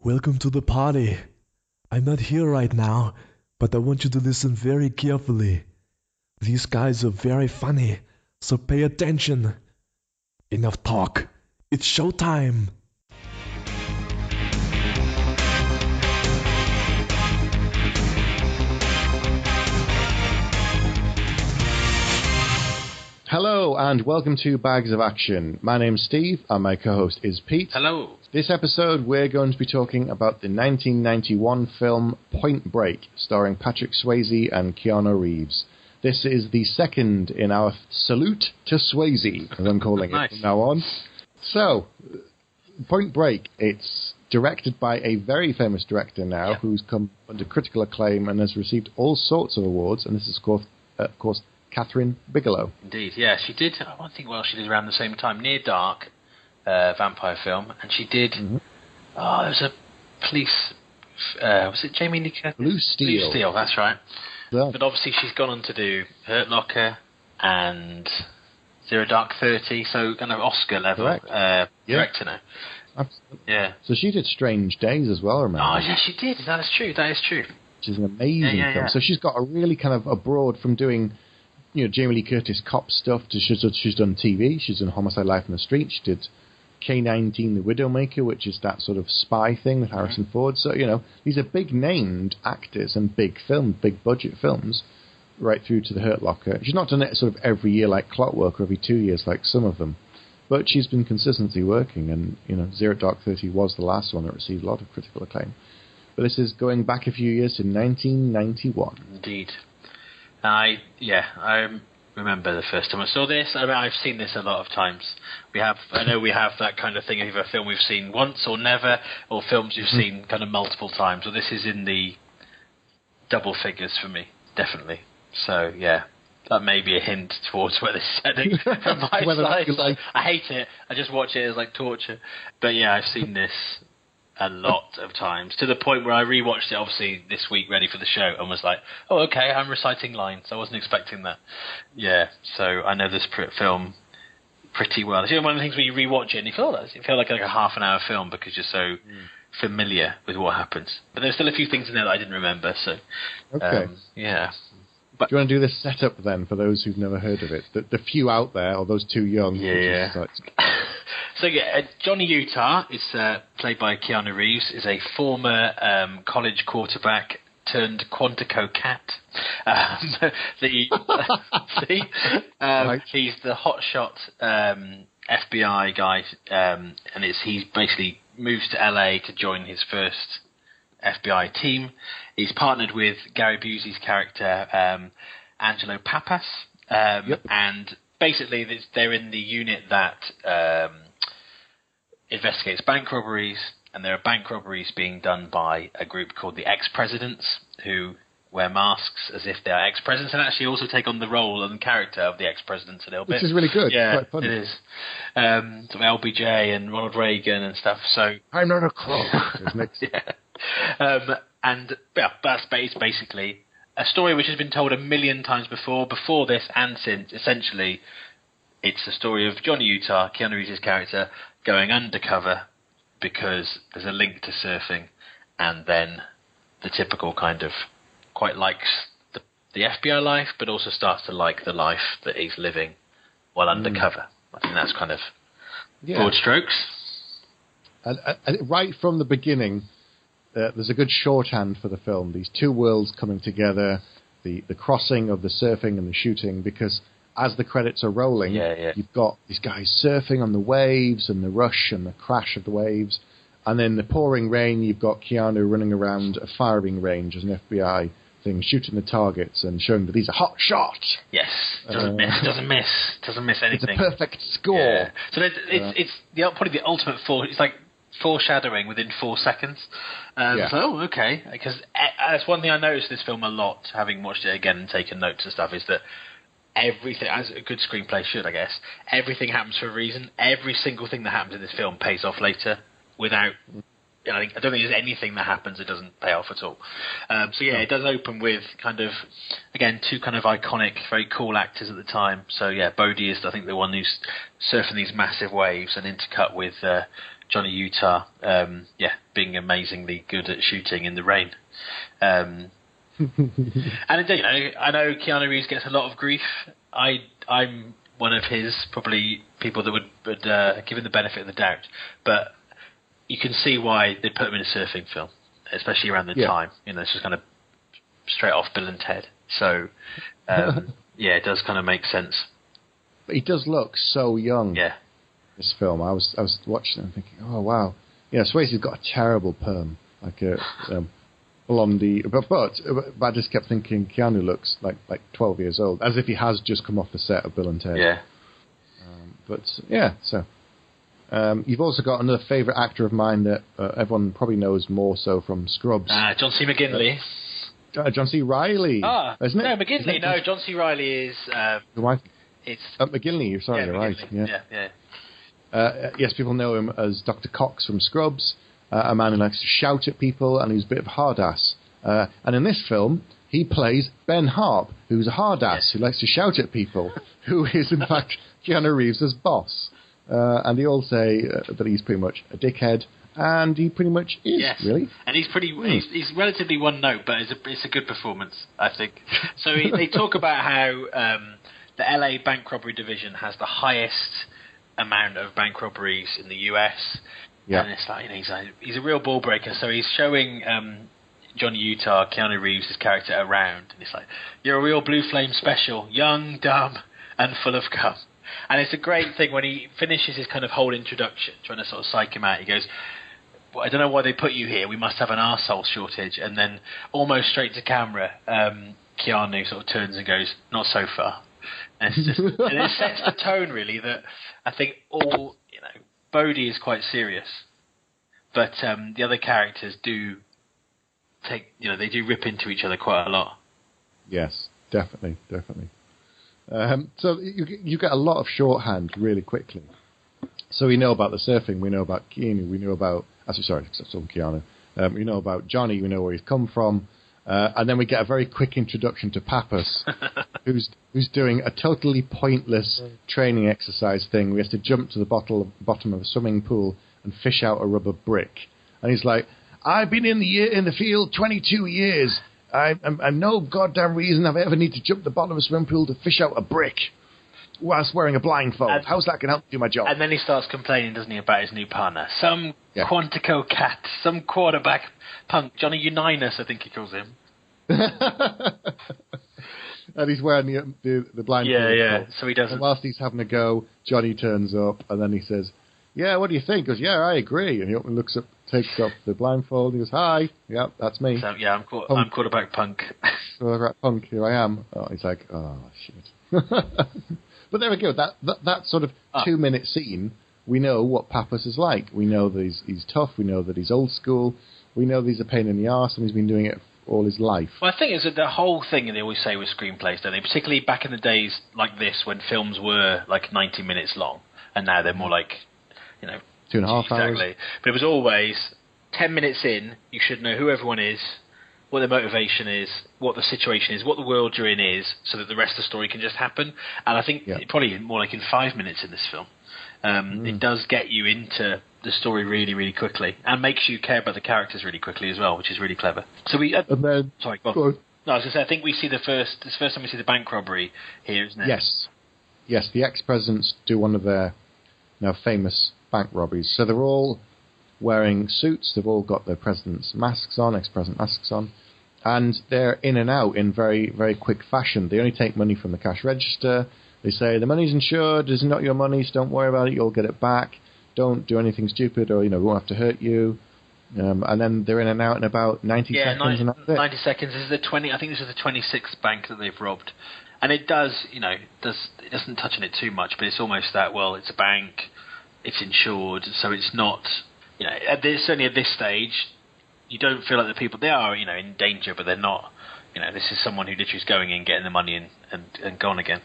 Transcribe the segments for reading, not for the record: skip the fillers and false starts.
Welcome to the party. I'm not here right now, but I want you to listen very carefully. These guys are very funny, so pay attention. Enough talk. It's showtime. Hello and welcome to Bags of Action. My name's Steve and my co-host is Pete. Hello. This episode we're going to be talking about the 1991 film Point Break, starring Patrick Swayze and Keanu Reeves. This is the second in our salute to Swayze, as I'm calling Nice. it from now on. So, Point Break, it's directed by a very famous director now who's come under critical acclaim and has received all sorts of awards, and this is, of course, Kathryn Bigelow. Indeed, yeah. She did, I think, she did around the same time, Near Dark, vampire film, and she did, there was a police, was it Jamie Lee Curtis? Blue Steel. Blue Steel, that's right. Yeah. But obviously she's gone on to do Hurt Locker and Zero Dark 30, so kind of Oscar level director now. Absolutely. Yeah. So she did Strange Days as well, remember? Oh, yeah, she did. That is true. Which is an amazing film. Yeah. So she's got a really kind of abroad from doing, Jamie Lee Curtis cop stuff. She's done TV. She's done Homicide: Life on the Street. She did K-19, The Widowmaker, which is that sort of spy thing with Harrison Ford. So, these are big-named actors and big budget films, right through to The Hurt Locker. She's not done it sort of every year like Clockwork or every 2 years like some of them. But she's been consistently working, and, Zero Dark 30 was the last one that received a lot of critical acclaim. But this is going back a few years to 1991. Indeed. I remember the first time I saw this. I mean, I've seen this a lot of times. I know we have that kind of thing of a film we've seen once or never, or films you've seen kind of multiple times. Well, this is in the double figures for me, definitely. So, yeah, that may be a hint towards where this is heading from my side. I hate it. I just watch it as like torture. But yeah, I've seen this a lot of times, to the point where I rewatched it obviously this week ready for the show and was like, oh, okay, I'm reciting lines. I wasn't expecting that. Yeah, so I know this film pretty well. It's one of the things when you rewatch it and you feel like a half an hour film because you're so familiar with what happens. But there's still a few things in there that I didn't remember, so okay. Yeah. But do you want to do this setup then for those who've never heard of it? The few out there, or those too young. Yeah. So Johnny Utah is played by Keanu Reeves. Is a former college quarterback turned Quantico cat. He's the hotshot FBI guy, and he basically moves to LA to join his first FBI team. He's partnered with Gary Busey's character, Angelo Papas, and basically they're in the unit that investigates bank robberies, and there are bank robberies being done by a group called the Ex-Presidents, who wear masks as if they are ex-presidents and actually also take on the role and character of the ex-presidents a little bit. Which is really good. Yeah, quite funny. it is. Some LBJ and Ronald Reagan and stuff. So I'm not a crook. That's basically a story which has been told a million times before this and since. Essentially, it's the story of Johnny Utah, Keanu Reeves' character, going undercover because there's a link to surfing, and then the typical kind of quite likes the FBI life, but also starts to like the life that he's living while undercover. I think that's kind of broad strokes. And right from the beginning, there's a good shorthand for the film. These two worlds coming together, the crossing of the surfing and the shooting, because as the credits are rolling, you've got these guys surfing on the waves and the rush and the crash of the waves. And then the pouring rain, you've got Keanu running around a firing range as an FBI thing, shooting the targets and showing that these are hot shots. Yes, doesn't miss anything. It's a perfect score. Yeah. So it's probably the ultimate it's like foreshadowing within 4 seconds. So, okay. Because that's one thing I noticed in this film a lot, having watched it again and taken notes and stuff, is that everything, as a good screenplay should, I guess, everything happens for a reason. Every single thing that happens in this film pays off later without... I don't think there's anything that happens that doesn't pay off at all. It does open with kind of, again, two kind of iconic, very cool actors at the time. So, Bodhi is, I think, the one who's surfing these massive waves, and intercut with Johnny Utah, being amazingly good at shooting in the rain. And I know Keanu Reeves gets a lot of grief. I'm one of his probably people that would give him the benefit of the doubt, but you can see why they put him in a surfing film, especially around the time. It's just kind of straight off Bill and Ted. So it does kind of make sense. But he does look so young. Yeah. This film, I was watching it and thinking, oh wow, Swayze's got a terrible perm, like a blondie, but I just kept thinking Keanu looks like 12 years old, as if he has just come off the set of Bill and Ted. Yeah. So you've also got another favourite actor of mine that everyone probably knows more so from Scrubs. John C. McGinley. John C. Reilly. Isn't it? No, McGinley. No, John C. Reilly is. It's McGinley. You're sorry, you're right. Yeah. Yes, people know him as Dr. Cox from Scrubs, a man who likes to shout at people, and he's a bit of a hard ass. And in this film, he plays Ben Harp, who's a hard ass who likes to shout at people, who is in fact Keanu Reeves' boss. And they all say that he's pretty much a dickhead, and he pretty much is, really. And he's he's relatively one note, but it's a good performance, I think. So they talk about how the LA bank robbery division has the highest amount of bank robberies in the US. Yeah. And it's like, he's a real ball breaker. So he's showing Johnny Utah, Keanu Reeves' character around, and it's like, you're a real Blue Flame special, young, dumb, and full of cum. And it's a great thing when he finishes his kind of whole introduction, trying to sort of psych him out. He goes, well, I don't know why they put you here. We must have an arsehole shortage. And then almost straight to camera, Keanu sort of turns and goes, not so far. And it's just, and it sets the tone, really, that I think Bodhi is quite serious, but the other characters do they do rip into each other quite a lot. Yes, definitely. So you get a lot of shorthand really quickly. So we know about the surfing, we know about Keanu, we know about Keanu. We know about Johnny, we know where he's come from. And then we get a very quick introduction to Pappas, who's doing a totally pointless training exercise thing. We have to jump to the bottom of a swimming pool and fish out a rubber brick. And he's like, I've been in the field 22 years. I'm no goddamn reason I've ever need to jump to the bottom of a swimming pool to fish out a brick whilst wearing a blindfold. How's that going to help do my job? And then he starts complaining, doesn't he, about his new partner. Some Quantico cat, some quarterback punk, Johnny Unitas, I think he calls him. And he's wearing the blindfold. Yeah. So he doesn't. And whilst he's having a go, Johnny turns up, and then he says, yeah, what do you think? He goes, yeah, I agree. And he looks up, takes off the blindfold, and he goes, hi, yeah, that's me. So, yeah, I'm quarterback punk. Quarterback punk, here I am. Oh, he's like, oh, shit. But there we go. That sort of 2-minute scene, we know what Pappas is like. We know that he's tough. We know that he's old school. We know that he's a pain in the arse, and he's been doing it all his life. Well, I think it's the whole thing they always say with screenplays, don't they? Particularly back in the days like this when films were like 90 minutes long, and now they're more like, 2.5 hours. Exactly. But it was always 10 minutes in, you should know who everyone is, what their motivation is, what the situation is, what the world you're in is, so that the rest of the story can just happen. And I think probably more like in 5 minutes in this film. It does get you into the story really, really quickly, and makes you care about the characters really quickly as well, which is really clever. So we... sorry, go on. No, I was going to say, I think we see this first time we see the bank robbery here, isn't it? Yes, the ex-presidents do one of their now famous bank robberies. So they're all wearing suits, they've all got their president's masks on, ex-president masks on, and they're in and out in very, very quick fashion. They only take money from the cash register. They say, the money's insured, it's not your money, so don't worry about it, you'll get it back. Don't do anything stupid, or, we won't have to hurt you. And then they're in and out in about 90 seconds. And that's it. 90 seconds. This is I think this is the 26th bank that they've robbed. And it does, it doesn't touch on it too much, but it's almost that, well, it's a bank, it's insured, so it's not, certainly at this stage, you don't feel like the people, they are, in danger, but they're not, this is someone who literally is going in, getting the money and gone again.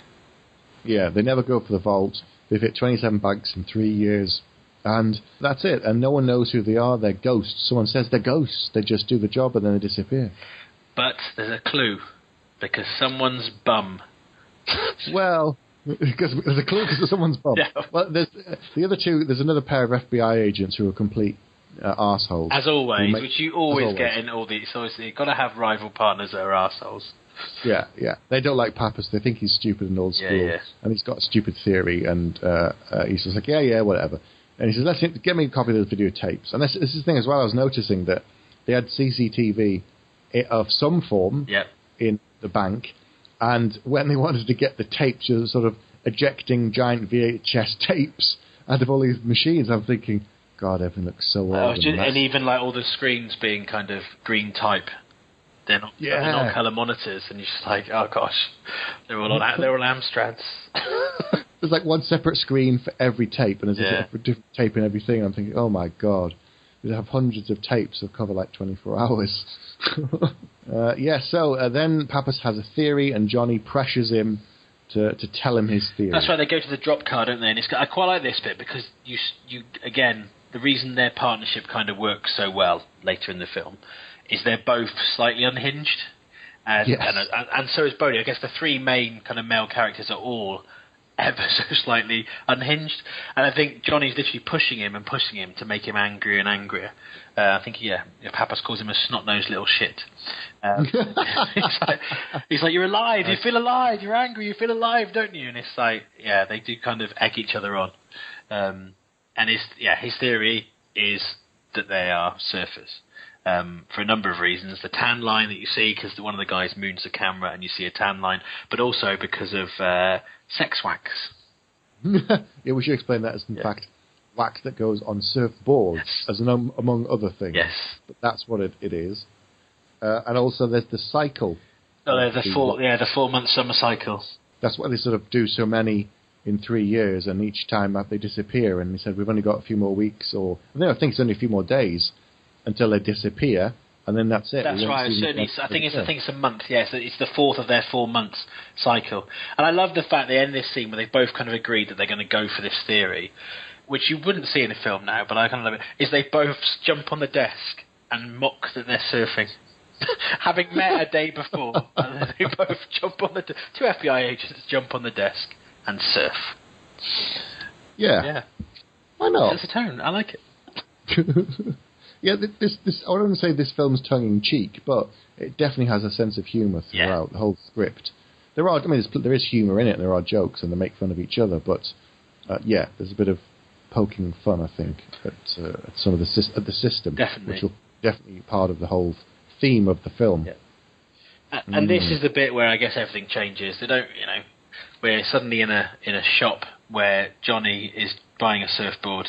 Yeah, they never go for the vault. They've hit 27 banks in 3 years. And that's it. And no one knows who they are. They're ghosts. Someone says they're ghosts. They just do the job and then they disappear. But there's a clue. Because someone's bum. Well, Because there's a clue because someone's Bob. Yeah. Well, there's the other two. There's another pair of FBI agents who are complete arseholes. As always, which you always get in all these. So you've got to have rival partners that are arseholes. Yeah. They don't like Pappas. They think he's stupid and old school, and he's got a stupid theory. And he's just like, yeah, whatever. And he says, "Let's get me a copy of those videotapes." And this is the thing as well. I was noticing that they had CCTV of some form in the bank, and when they wanted to get the tapes, you're sort of ejecting giant VHS tapes out of all these machines. I'm thinking, God, everything looks so old. And even like all the screens being kind of green type. They're not colour monitors, and you're just like, oh gosh, they're all Amstrads. There's like one separate screen for every tape, and there's a different tape in everything. And I'm thinking, oh my God, we have hundreds of tapes that cover like 24 hours. So then Pappas has a theory, and Johnny pressures him to tell him his theory. That's right. They go to the drop car, don't they? And I quite like this bit because you again, the reason their partnership kind of works so well later in the film is they're both slightly unhinged, and so is Bodhi. I guess the three main kind of male characters are all ever so slightly unhinged, and I think Johnny's literally pushing him to make him angrier and angrier. I think Pappas calls him a snot-nosed little shit. He's like, you're alive, you feel alive, you're angry, you feel alive, don't you? And it's like, they do kind of egg each other on. And his theory is that they are surfers. For a number of reasons. The tan line that you see, because one of the guys moons the camera and you see a tan line, but also because of sex wax. Yeah, we should explain that as, in fact, wax that goes on surfboards, as among other things. Yes. But that's what it is. And also there's the cycle. Oh, the 4-month summer cycle. That's why they sort of do so many in 3 years, and each time they disappear, and they said, we've only got a few more weeks, or I think it's only a few more days, until they disappear, and then that's it. That's right. I think it's a month. Yes, it's the fourth of their 4 months cycle. And I love the fact they end this scene where they both kind of agreed that they're going to go for this theory, which you wouldn't see in a film now, but I kind of love it. Is they both jump on the desk and mock that they're surfing, having met a day before. And they both jump on the two FBI agents jump on the desk and surf. Yeah. Why not? It's a tone. I like it. Yeah, this I wouldn't say this film's tongue-in-cheek, but it definitely has a sense of humour throughout the whole script. There is humour in it, and there are jokes, and they make fun of each other, but there's a bit of poking fun, I think, at some of the system, definitely. which will definitely be part of the whole theme of the film. Yeah. And this is the bit where I guess everything changes. They don't, we're suddenly in a shop where Johnny is buying a surfboard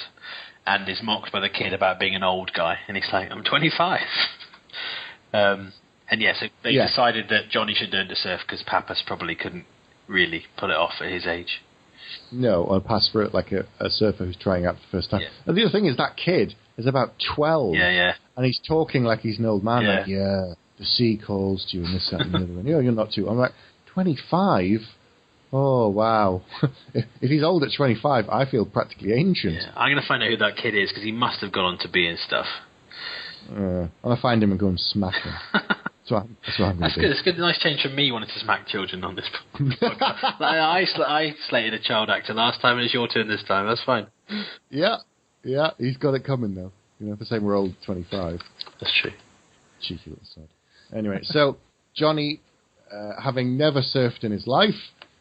and is mocked by the kid about being an old guy, and he's like, I'm 25. So they decided that Johnny should learn to surf because Pappas probably couldn't really pull it off at his age. No, or pass for it like a surfer who's trying out for the first time. Yeah. And the other thing is that kid is about 12. Yeah. And he's talking like he's an old man, like, the sea calls to you and this, that, and the other. And, you're not too. I'm like, 25? Oh, wow. If he's old at 25, I feel practically ancient. Yeah. I'm going to find out who that kid is, because he must have gone on to be and stuff. I'm going to find him and go and smack him. That's what I'm going to do. It's good. Nice change from me wanting to smack children on this podcast. I slated a child actor last time, and it's your turn this time. That's fine. Yeah, he's got it coming, though. For saying we're old 25. That's true. Cheeky little sod. Anyway, so Johnny, having never surfed in his life,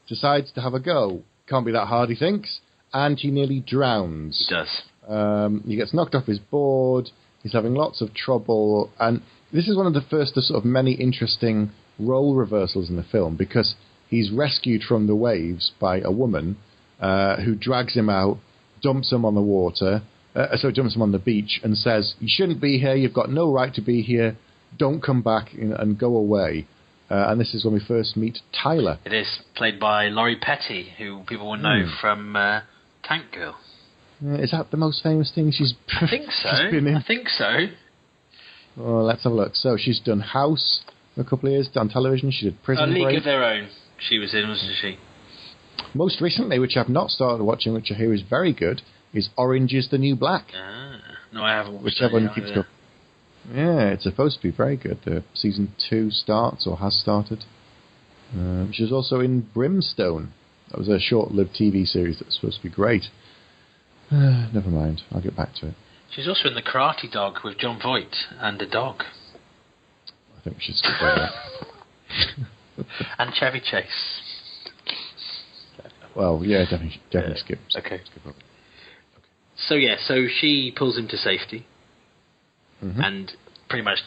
decides to have a go. Can't be that hard, he thinks, and he nearly drowns. He does. He gets knocked off his board. He's having lots of trouble, and this is one of the first of sort of many interesting role reversals in the film, because he's rescued from the waves by a woman who drags him out, dumps him on the water, dumps him on the beach, and says, "You shouldn't be here. You've got no right to be here. Don't come back and go away." And this is when we first meet Tyler. It is, played by Laurie Petty, who people will know from Tank Girl. Is that the most famous thing she's I think so. she's been in? I think so. Well, let's have a look. So she's done House for a couple of years on television. She did Prison Break. League of Their Own. She was in, wasn't she? Most recently, which I've not started watching, which I hear is very good, is Orange is the New Black. No, I haven't watched which everyone keeps going. Yeah, it's supposed to be very good. Season 2 starts, or has started. She's also in Brimstone, That was a short-lived TV series that was supposed to be great. Never mind. I'll get back to it. She's also in The Karate Dog with John Voight and a dog. I think we should skip that. And Chevy Chase. Well, yeah, definitely skip. Okay. Skip over. So she pulls him to safety. Mm-hmm. And pretty much,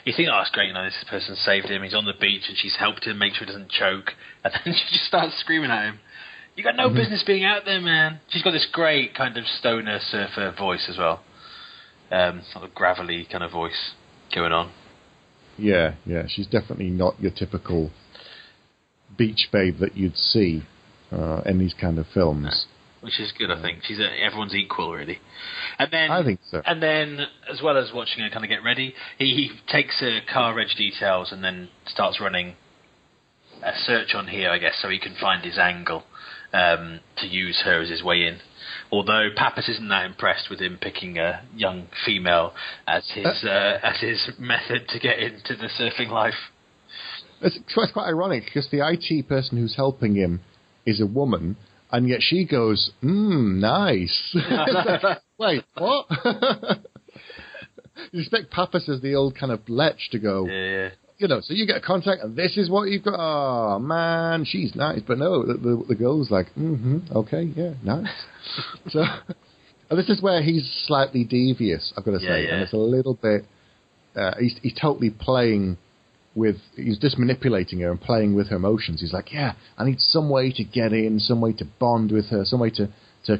you think, oh, that's great, this person saved him, he's on the beach, and she's helped him make sure he doesn't choke. And then she just starts screaming at him. You got no business being out there, man. She's got this great kind of stoner surfer voice as well. Sort of gravelly kind of voice going on. Yeah. She's definitely not your typical beach babe that you'd see in these kind of films. Which is good, I think. She's everyone's equal, really. And then I think so. And then, as well as watching her kind of get ready, he takes her car reg details and then starts running a search on here, I guess, so he can find his angle to use her as his way in. Although Pappas isn't that impressed with him picking a young female as his method to get into the surfing life. It's quite ironic, because the IT person who's helping him is a woman, and yet she goes, nice. Wait, what? You expect Pappas as the old kind of lech to go, so you get a contact, and this is what you've got. Oh, man, she's nice. But no, the girl's like, okay, yeah, nice. So, and this is where he's slightly devious, I've got to say. And it's a little bit, he's totally playing he's just manipulating her and playing with her emotions. He's like, I need some way to get in, some way to bond with her, some way to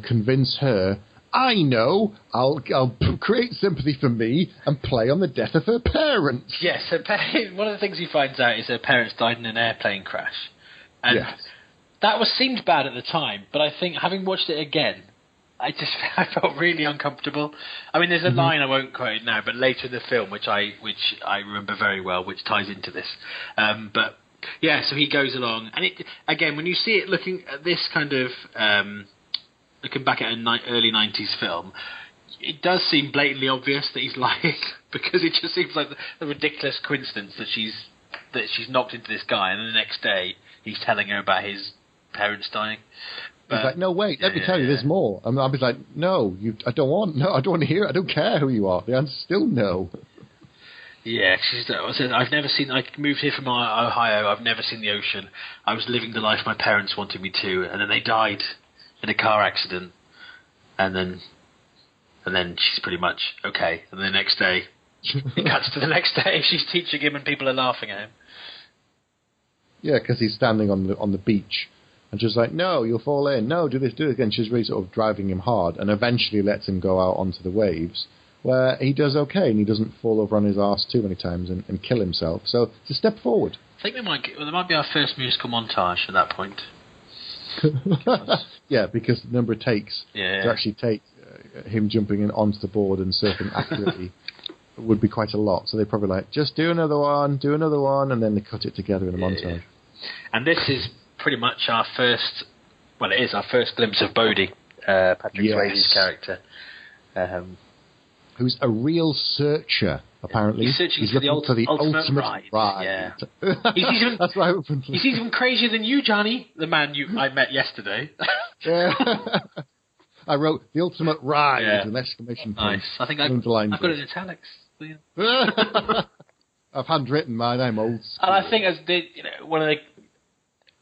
convince her. I know, I'll create sympathy for me and play on the death of her parents. Yes, one of the things he finds out is her parents died in an airplane crash. And that seemed bad at the time, but I think having watched it again, I felt really uncomfortable. I mean, there's a line, I won't quote it now, but later in the film, which I remember very well, which ties into this. But yeah, so he goes along, and again, when you see it looking at this kind of looking back at an early 90s film, it does seem blatantly obvious that he's lying, because it just seems like the ridiculous coincidence that she's knocked into this guy, and then the next day he's telling her about his parents dying. He's like, no, wait, let me tell you, there's more. And I'll be like, no, I don't want to hear it. I don't care who you are. The answer's still no. Yeah, I've never seen. I moved here from Ohio. I've never seen the ocean. I was living the life my parents wanted me to, and then they died in a car accident. And then she's pretty much okay. And the next day, it cuts to the next day. She's teaching him, and people are laughing at him. Yeah, because he's standing on the beach. And she's like, no, you'll fall in. No, do this again. She's really sort of driving him hard, and eventually lets him go out onto the waves, where he does okay, and he doesn't fall over on his arse too many times and kill himself. So it's a step forward. I think there might be our first musical montage at that point. Yeah, because the number of takes to actually take him jumping in onto the board and surfing accurately would be quite a lot. So they probably like, just do another one, and then they cut it together in a montage. And this is pretty much our first glimpse of Bodhi, Patrick Swayze's character. Who's a real searcher, apparently. He's searching for the ultimate ride. Yeah. He's even crazier than you, Johnny, the man I met yesterday. Yeah. I wrote the ultimate ride with an exclamation point. Nice. I think I've got it in italics. I've handwritten mine. I'm old school. And I think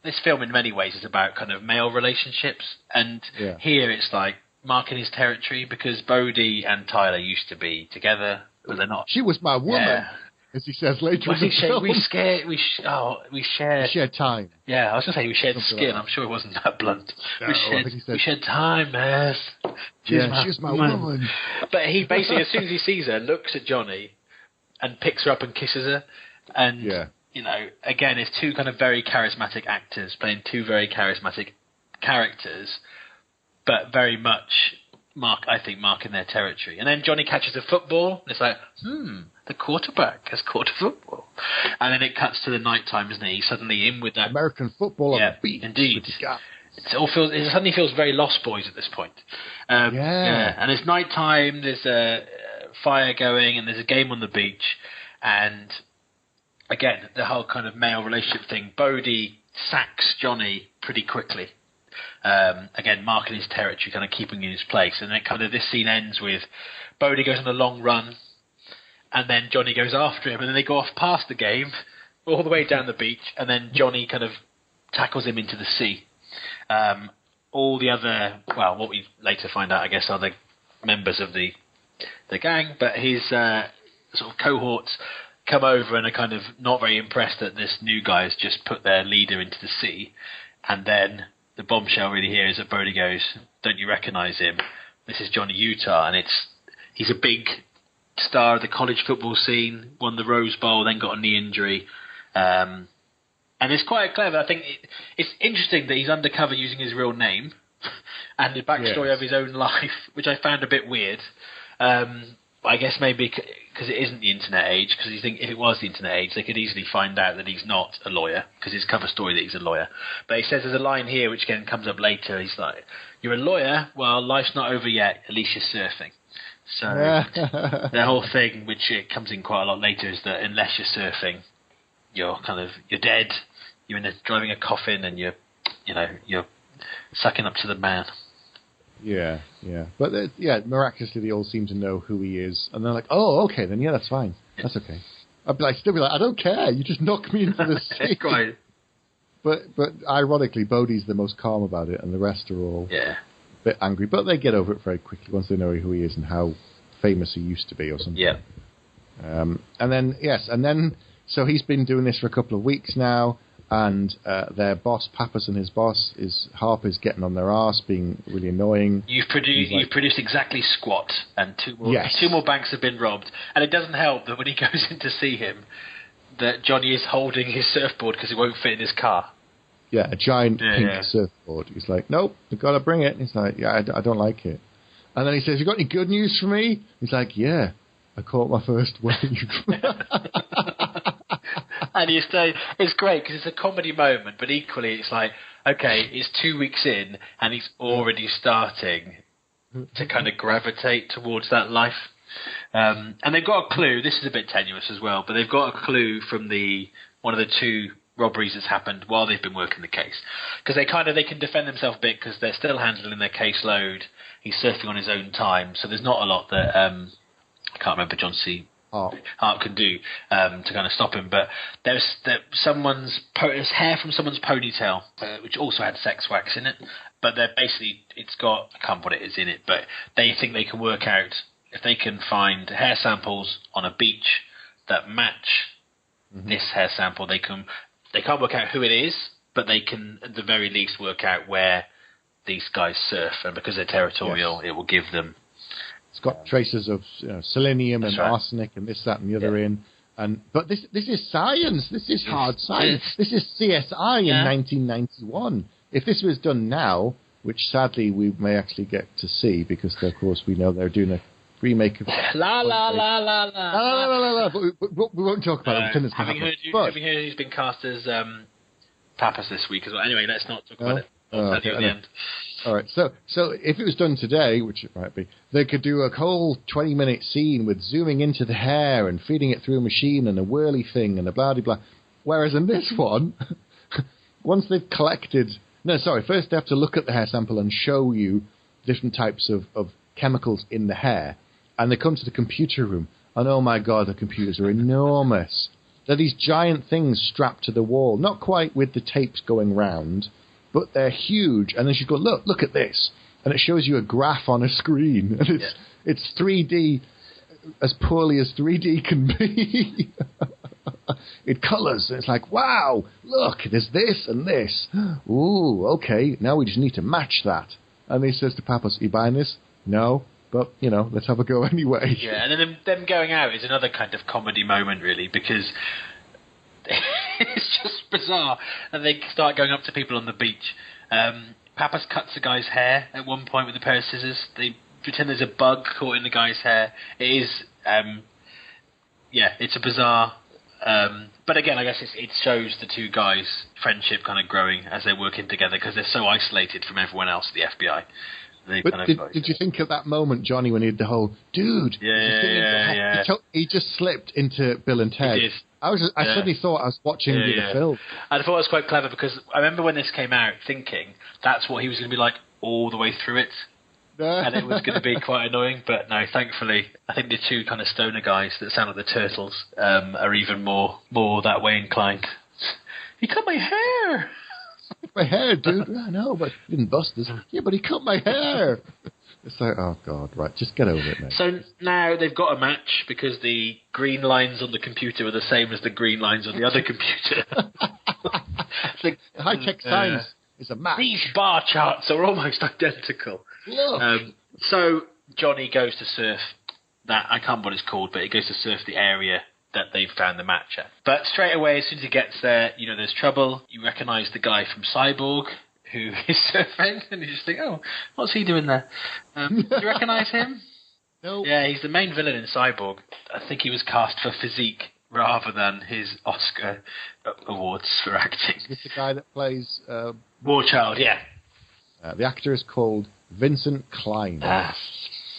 this film in many ways is about kind of male relationships, and here it's like marking his territory, because Bodhi and Tyler used to be together, but they're not. She was my woman, as he says later in the film. We shared time. Yeah, I was going to say we shared skin. I'm sure it wasn't that blunt. No, we shared time, man. She's my woman. But he basically, as soon as he sees her, looks at Johnny and picks her up and kisses her. And, again, it's two kind of very charismatic actors playing two very charismatic characters, but very much marking their territory. And then Johnny catches a football, and it's like, the quarterback has caught a football. And then it cuts to the night time, isn't it? He's suddenly in with that American football on the beach. Indeed. It suddenly feels very Lost Boys at this point. And it's night time, there's a fire going, and there's a game on the beach, and again, the whole kind of male relationship thing. Bodhi sacks Johnny pretty quickly. again, marking his territory, kind of keeping in his place. And then kind of this scene ends with Bodie goes on a long run, and then Johnny goes after him, and then they go off past the game, all the way down the beach, and then Johnny kind of tackles him into the sea. All the other, well, what we later find out, I guess, are the members of the gang, but his sort of cohorts come over and are kind of not very impressed that this new guy has just put their leader into the sea. And then the bombshell really here is that Bodie goes, "Don't you recognise him? This is Johnny Utah," and he's a big star of the college football scene, won the Rose Bowl, then got a knee injury. And it's quite clever. I think it's interesting that he's undercover using his real name and the backstory of his own life, which I found a bit weird. I guess maybe because it isn't the internet age, because you think if it was the internet age, they could easily find out that he's not a lawyer, because his cover story that he's a lawyer. But he says there's a line here which again comes up later. He's like, "You're a lawyer? Well, life's not over yet. At least you're surfing." So the whole thing, which it comes in quite a lot later, is that unless you're surfing, you're dead. You're driving a coffin, and you're sucking up to the man. Yeah. But miraculously they all seem to know who he is, and they're like, "Oh, okay, then that's fine. That's okay." I'd still be like, "I don't care. You just knocked me into the sea." Quite. But ironically, Bodhi's the most calm about it, and the rest are all a bit angry. But they get over it very quickly once they know who he is and how famous he used to be, or something. Yeah. And then so he's been doing this for a couple of weeks now. And their boss, Pappas, and his boss, Harper's getting on their arse, being really annoying. You've produced exactly squat, and two more banks have been robbed. And it doesn't help that when he goes in to see him, that Johnny is holding his surfboard because it won't fit in his car. Yeah, a giant pink surfboard. He's like, "Nope, we've got to bring it." And he's like, "Yeah, I don't like it." And then he says, "You got any good news for me?" He's like, "Yeah, I caught my first wave." And it's great because it's a comedy moment, but equally it's like, okay, it's 2 weeks in and he's already starting to kind of gravitate towards that life. And they've got a clue. This is a bit tenuous as well, but they've got a clue from one of the two robberies that's happened while they've been working the case, because they can defend themselves a bit because they're still handling their caseload. He's surfing on his own time, so there's not a lot that I can't remember John C. Hart can do to kind of stop him, but there's hair from someone's ponytail, which also had sex wax in it. But it's got, I can't put it is in it, but they think they can work out if they can find hair samples on a beach that match this hair sample. They can't work out who it is, but they can at the very least work out where these guys surf, and because they're territorial, it will give them. It's got traces of selenium and arsenic and this, that, and the other in. But this is science. This is hard science. This is CSI in 1991. If this was done now, which sadly we may actually get to see because, of course, we know they're doing a remake of... La la la la la. But we won't talk about it. Having heard who's been cast as Pappas this week as well. Anyway, let's not talk about it. At the end. All right, so if it was done today, which it might be, they could do a whole 20-minute scene with zooming into the hair and feeding it through a machine and a whirly thing and a blah-de-blah. Whereas in this one, once they've collected... first they have to look at the hair sample and show you different types of chemicals in the hair. And they come to the computer room, and oh my God, the computers are enormous. They're these giant things strapped to the wall, not quite with the tapes going round, but they're huge. And then she's going, look at this. And it shows you a graph on a screen. And it's 3D as poorly as 3D can be. It colours. And it's like, wow, look, there's this and this. Ooh, okay, now we just need to match that. And he says to Pappas, "You buying this?" "No, but, let's have a go anyway." Yeah, and then them going out is another kind of comedy moment, really, because... it's just bizarre. And they start going up to people on the beach. Pappas cuts the guy's hair at one point with a pair of scissors. They pretend there's a bug caught in the guy's hair. It is, it's a bizarre... but again, I guess it shows the two guys' friendship kind of growing as they're working together because they're so isolated from everyone else at the FBI the But kind of did you think at that moment, Johnny, when he did the whole dude? Yeah. He just slipped into Bill and Ted. He did. I suddenly thought I was watching the film. And I thought it was quite clever because I remember when this came out thinking that's what he was going to be like all the way through it. And it was going to be quite annoying, but no, thankfully, I think the two kind of stoner guys that sound like the Turtles are even more that way inclined. He cut my hair! My hair, dude. I know, but he didn't bust us. Yeah, but he cut my hair! It's like, oh, God, right, just get over it, mate. So now they've got a match because the green lines on the computer are the same as the green lines on the other computer. The high-tech science is a match. These bar charts are almost identical. So Johnny goes to surf that, I can't remember what it's called, but he goes to surf the area that they've found the match at. But straight away, as soon as he gets there, there's trouble. You recognise the guy from Cyborg who is surfing, and you just think, oh, what's he doing there? Do you recognise him? No. Yeah, he's the main villain in Cyborg. I think he was cast for physique rather than his Oscar awards for acting. Is this the guy that plays... War Child, yeah. The actor is called Vincent Klein.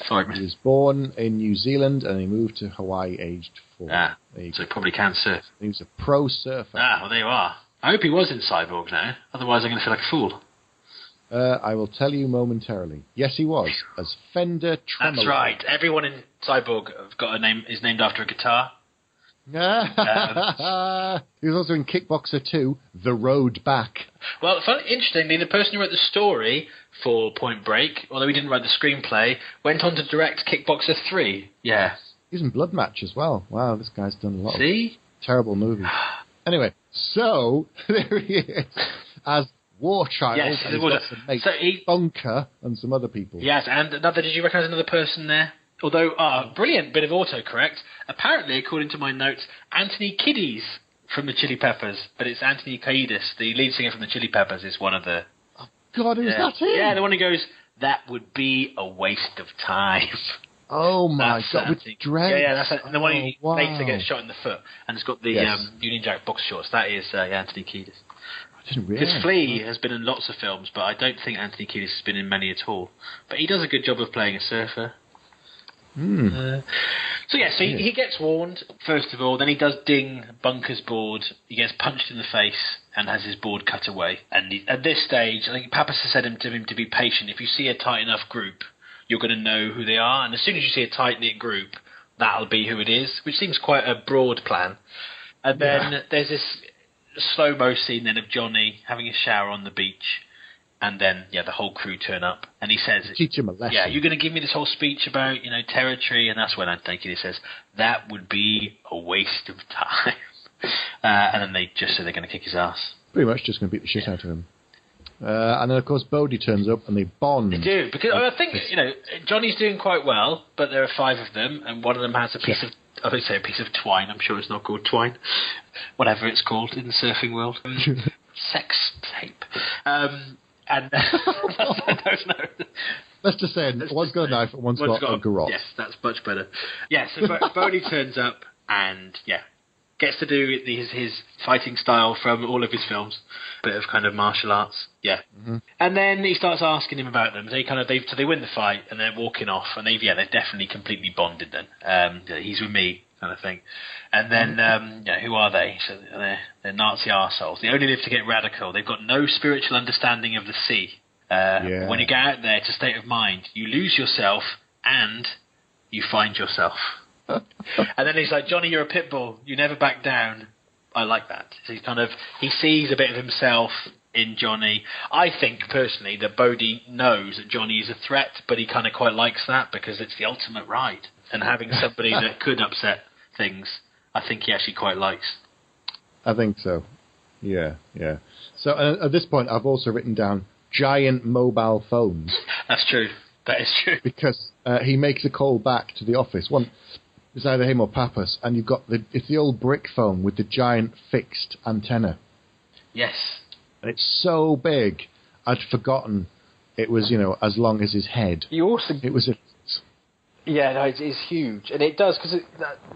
Sorry, he was born in New Zealand and he moved to Hawaii aged 4. So he probably can surf. He was a pro surfer. Well, there you are. I hope he was in Cyborg now, otherwise I'm going to feel like a fool. I will tell you momentarily. Yes, he was, as Fender Tremolo. That's right. Everyone in Cyborg have got a name, is named after a guitar. He was also in Kickboxer 2, The Road Back. Well, interestingly, the person who wrote the story for Point Break, although he didn't write the screenplay, went on to direct Kickboxer 3. Yeah. He's in Blood Match as well. Wow, this guy's done a lot of terrible movies. Anyway, so there he is as War Child. Yes, and he's got some mates, Bunker and some other people. Yes, and did you recognise another person there? Although, brilliant bit of autocorrect. Apparently, according to my notes, Anthony Kiedis from the Chili Peppers, but it's Anthony Kiedis, the lead singer from the Chili Peppers, is one of the... Oh, God, who's that him? Yeah, the one who goes, that would be a waste of time. Oh, my God, with dreads. Yeah, that's it. And the one who later gets shot in the foot, and it's got the Union Jack box shorts. That is Anthony Kiedis. I didn't realise. Because Flea has been in lots of films, but I don't think Anthony Kiedis has been in many at all. But he does a good job of playing a surfer. So he gets warned, first of all, then he does ding Bunker's board, he gets punched in the face and has his board cut away. And at this stage, I think Pappas has said to him to be patient. If you see a tight enough group, you're going to know who they are, and as soon as you see a tight-knit group, that'll be who it is, which seems quite a broad plan. And then there's this slow-mo scene then of Johnny having a shower on the beach. And then, the whole crew turn up, and he says, teach him a lesson. Yeah, you're going to give me this whole speech about, territory, and that's when I think he says, that would be a waste of time. And then they just say they're going to kick his ass. Pretty much just going to beat the shit out of him. And then, of course, Bodie turns up, and they bond. They do, because I think, Johnny's doing quite well, but there are 5 of them, and one of them has a piece of, I would say a piece of twine, I'm sure it's not called twine, whatever it's called in the surfing world. Sex tape. And let's just say one's got a knife and one's got a garrote. Yes, that's much better. Yeah, so Bodie turns up and gets to do his fighting style from all of his films, bit of kind of martial arts. Yeah, and then he starts asking him about them. They win the fight and they're walking off, and they're definitely completely bonded. Then he's with me. Kind of thing. And then, who are they? So they're Nazi arseholes. They only live to get radical. They've got no spiritual understanding of the sea. When you get out there, it's a state of mind. You lose yourself and you find yourself. And then he's like, Johnny, you're a pit bull. You never back down. I like that. So he sees a bit of himself in Johnny. I think, personally, that Bodie knows that Johnny is a threat, but he kind of quite likes that because it's the ultimate ride. And having somebody that could upset things, I think he actually quite likes. I think so. Yeah. So at this point, I've also written down giant mobile phones. That's true. That is true. Because he makes a call back to the office. One, it's either him or Pappas, and you've got it's the old brick phone with the giant fixed antenna. Yes. And it's so big, I'd forgotten it was, as long as his head. It was a... Yeah, no, it's huge, and it does because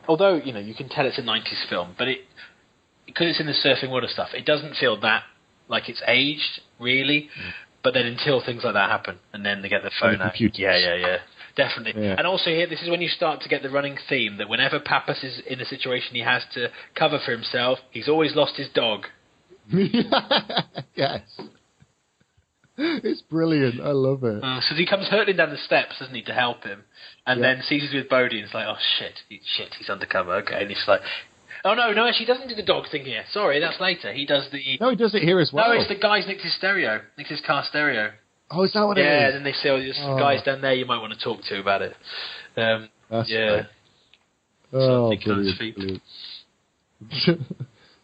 although you can tell it's a '90s film, but because it's in the surfing world of stuff, it doesn't feel that like it's aged really. But then until things like that happen, and then they get the phone out. Yeah. Definitely. Yeah. And also here, this is when you start to get the running theme that whenever Pappas is in a situation he has to cover for himself, he's always lost his dog. Yes. It's brilliant. I love it. So he comes hurtling down the steps, doesn't he, to help him, and then sees he's with Bodhi, and it's like, oh shit, he's undercover. Okay, and he's like, oh no, actually, he doesn't do the dog thing here. Sorry, that's later. He does the. No, he does it here as well. No, it's the guy's nicked his car stereo. Oh, is that what it is? Yeah, then they say, there's some guys down there you might want to talk to about it. That's right. Oh, brilliant.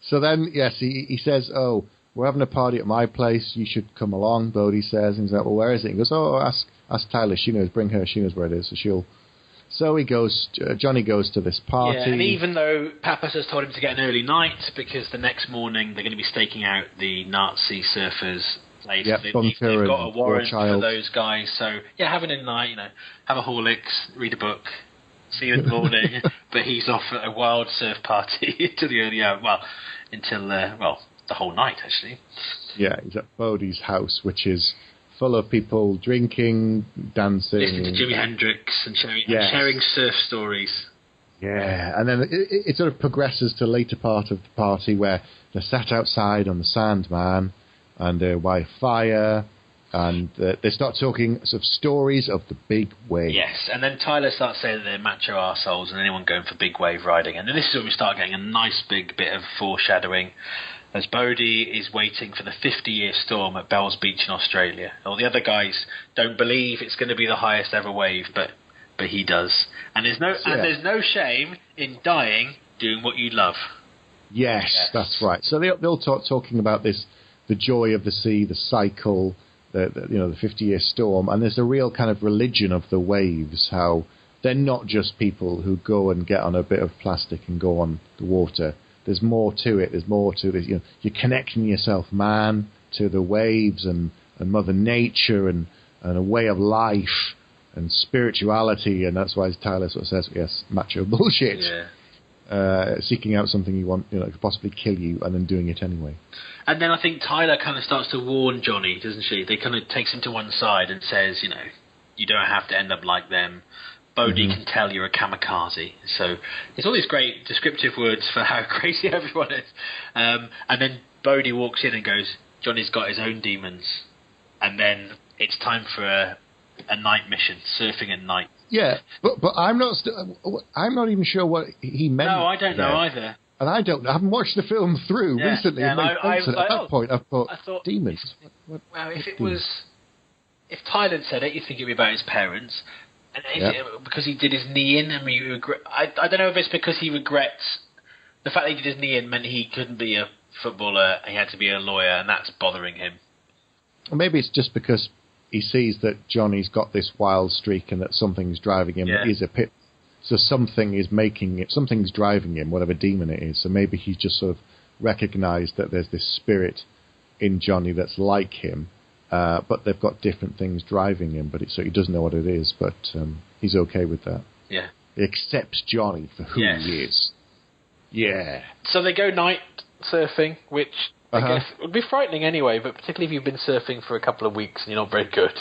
So then, yes, he says, oh, we're having a party at my place. You should come along, Bodhi says. And he's like, well, where is it? He goes, oh, ask Tyler. She knows. Bring her. She knows where it is. So he goes. Johnny goes to this party. Yeah, and even though Pappas has told him to get an early night because the next morning they're going to be staking out the Nazi surfers. They've got a warrant for those guys. So yeah, have a night. Have a Horlicks, read a book. See you in the morning. But he's off at a wild surf party until the early hour. Until the whole night, actually. Yeah, he's at Bodhi's house, which is full of people drinking, dancing. Listening to Jimi Hendrix and sharing surf stories. Yeah, and then it sort of progresses to the later part of the party where they're sat outside on the sand, man, and they're by fire, and they start talking sort of stories of the big wave. Yes, and then Tyler starts saying that they're macho arseholes and anyone going for big wave riding. And then this is when we start getting a nice big bit of foreshadowing as Bodhi is waiting for the 50-year storm at Bells Beach in Australia. All the other guys don't believe it's going to be the highest ever wave, but he does. And there's no shame in dying doing what you love. Yes, that's right. So they'll talking about this, the joy of the sea, the cycle, the 50-year storm, and there's a real kind of religion of the waves, how they're not just people who go and get on a bit of plastic and go on the water. There's more to it. There's more to this. You're connecting yourself, man, to the waves and Mother Nature and a way of life and spirituality, and that's why Tyler sort of says, yes, macho bullshit. Yeah. Seeking out something you want, could possibly kill you, and then doing it anyway. And then I think Tyler kind of starts to warn Johnny, doesn't she? They kind of takes him to one side and says, you don't have to end up like them. Bodhi can tell you're a kamikaze. So it's all these great descriptive words for how crazy everyone is. And then Bodhi walks in and goes, Johnny's got his own demons. And then it's time for a night mission, surfing at night. Yeah, but I'm not even sure what he meant. No, I don't know either. And I haven't watched the film through recently. Yeah, at that point, I thought demons. Well, if Tyler had said it, you'd think it'd be about his parents. And is it because he did his knee in? I mean, I don't know if it's because he regrets the fact that he did his knee in meant he couldn't be a footballer. He had to be a lawyer, and that's bothering him. Or maybe it's just because he sees that Johnny's got this wild streak and that something's driving him. That is a pit. So something is making it. Something's driving him, whatever demon it is. So maybe he's just sort of recognised that there's this spirit in Johnny that's like him. But they've got different things driving him, so he doesn't know what it is, but he's okay with that. Yeah. He accepts Johnny for who he is. Yeah. So they go night surfing, which I guess would be frightening anyway, but particularly if you've been surfing for a couple of weeks and you're not very good.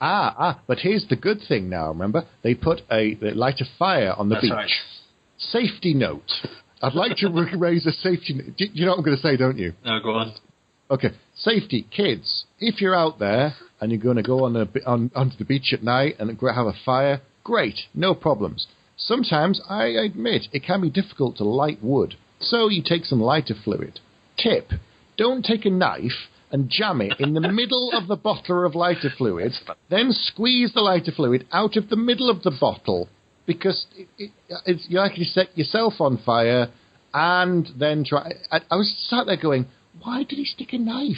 But here's the good thing now, remember? They light a fire on the beach. Right. Safety note. I'd like to raise a safety note. You know what I'm going to say, don't you? No, go on. Okay, safety, kids. If you're out there and you're going to go onto the beach at night and have a fire, great, no problems. Sometimes, I admit, it can be difficult to light wood, so you take some lighter fluid. Tip, don't take a knife and jam it in the middle of the bottle of lighter fluid, then squeeze the lighter fluid out of the middle of the bottle, because you're likely to set yourself on fire and then try... I was sat there going... Why did he stick a knife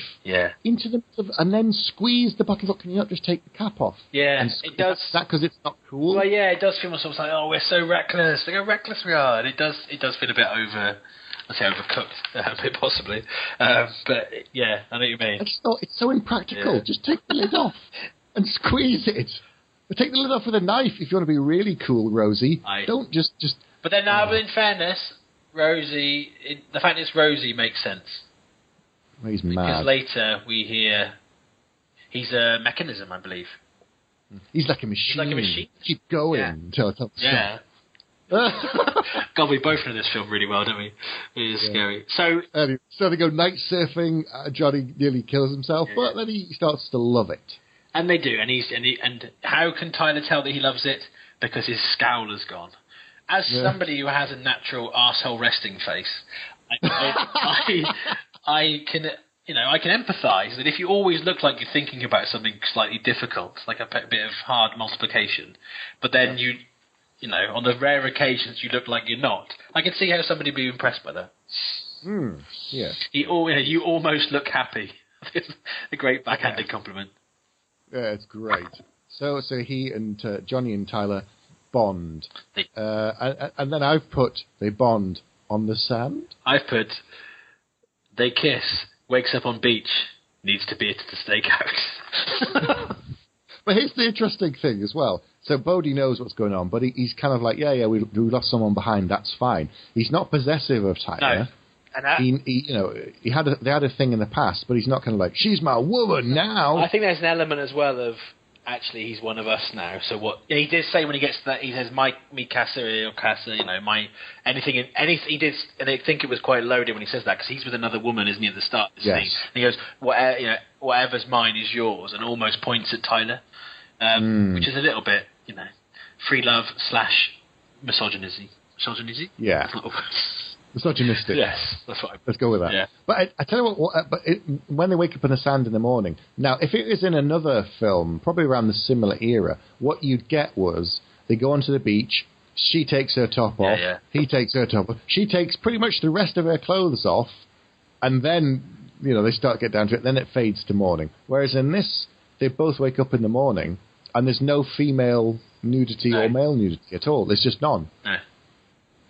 into the and then squeeze the bottle? Look, can you not just take the cap off? Yeah, it does. Is that because it's not cool? Well, yeah, it does feel almost like, oh, we're so reckless. Look how reckless we are. And it does feel a bit overcooked, a bit possibly. But yeah, I know what you mean. It's so impractical. Yeah. Just take the lid off and squeeze it. But take the lid off with a knife if you want to be really cool, Rosie. Don't just. But then now, in fairness, Rosie, the fact it's Rosie makes sense. He's mad. Because later we hear He's a mechanism, I believe. He's like a machine. He's like a machine. Keep going until I tell the Yeah. God, we both know this film really well, don't we? It is scary. So they go night surfing. Johnny nearly kills himself, but then he starts to love it. And they do, and how can Tyler tell that he loves it? Because his scowl has gone. As somebody who has a natural arsehole resting face, I can empathise that if you always look like you're thinking about something slightly difficult, like a bit of hard multiplication, but then you on the rare occasions you look like you're not, I can see how somebody would be impressed by that. Yeah. You almost look happy. It's a great backhanded compliment. Yeah, it's great. So he and Johnny and Tyler bond. And then I've put they bond on the sand. I've put they kiss, wakes up on beach, needs to be at the steakhouse. But here's the interesting thing as well. So Bodhi knows what's going on, but he's kind of like, we lost someone behind, that's fine. He's not possessive of Tyler. No. And they had a thing in the past, but he's not kind of like, she's my woman now. I think there's an element as well of, actually, he's one of us now. So what he did say when he gets to that, he says, me casa or casa, my anything. He did, and I think it was quite loaded when he says that, because he's with another woman, isn't he, at the start of the scene? And he goes, whatever's mine is yours, and almost points at Tyler, which is a little bit, free love / misogyny. Misogyny? Yeah. Misogynistic. Yes, that's what Let's go with that. Yeah. But I tell you what, when they wake up in the sand in the morning, now, if it was in another film, probably around the similar era, what you'd get was they go onto the beach, she takes her top off, he takes her top off, she takes pretty much the rest of her clothes off, and then, they start to get down to it, then it fades to morning. Whereas in this, they both wake up in the morning, and there's no female nudity or male nudity at all. There's just none. No.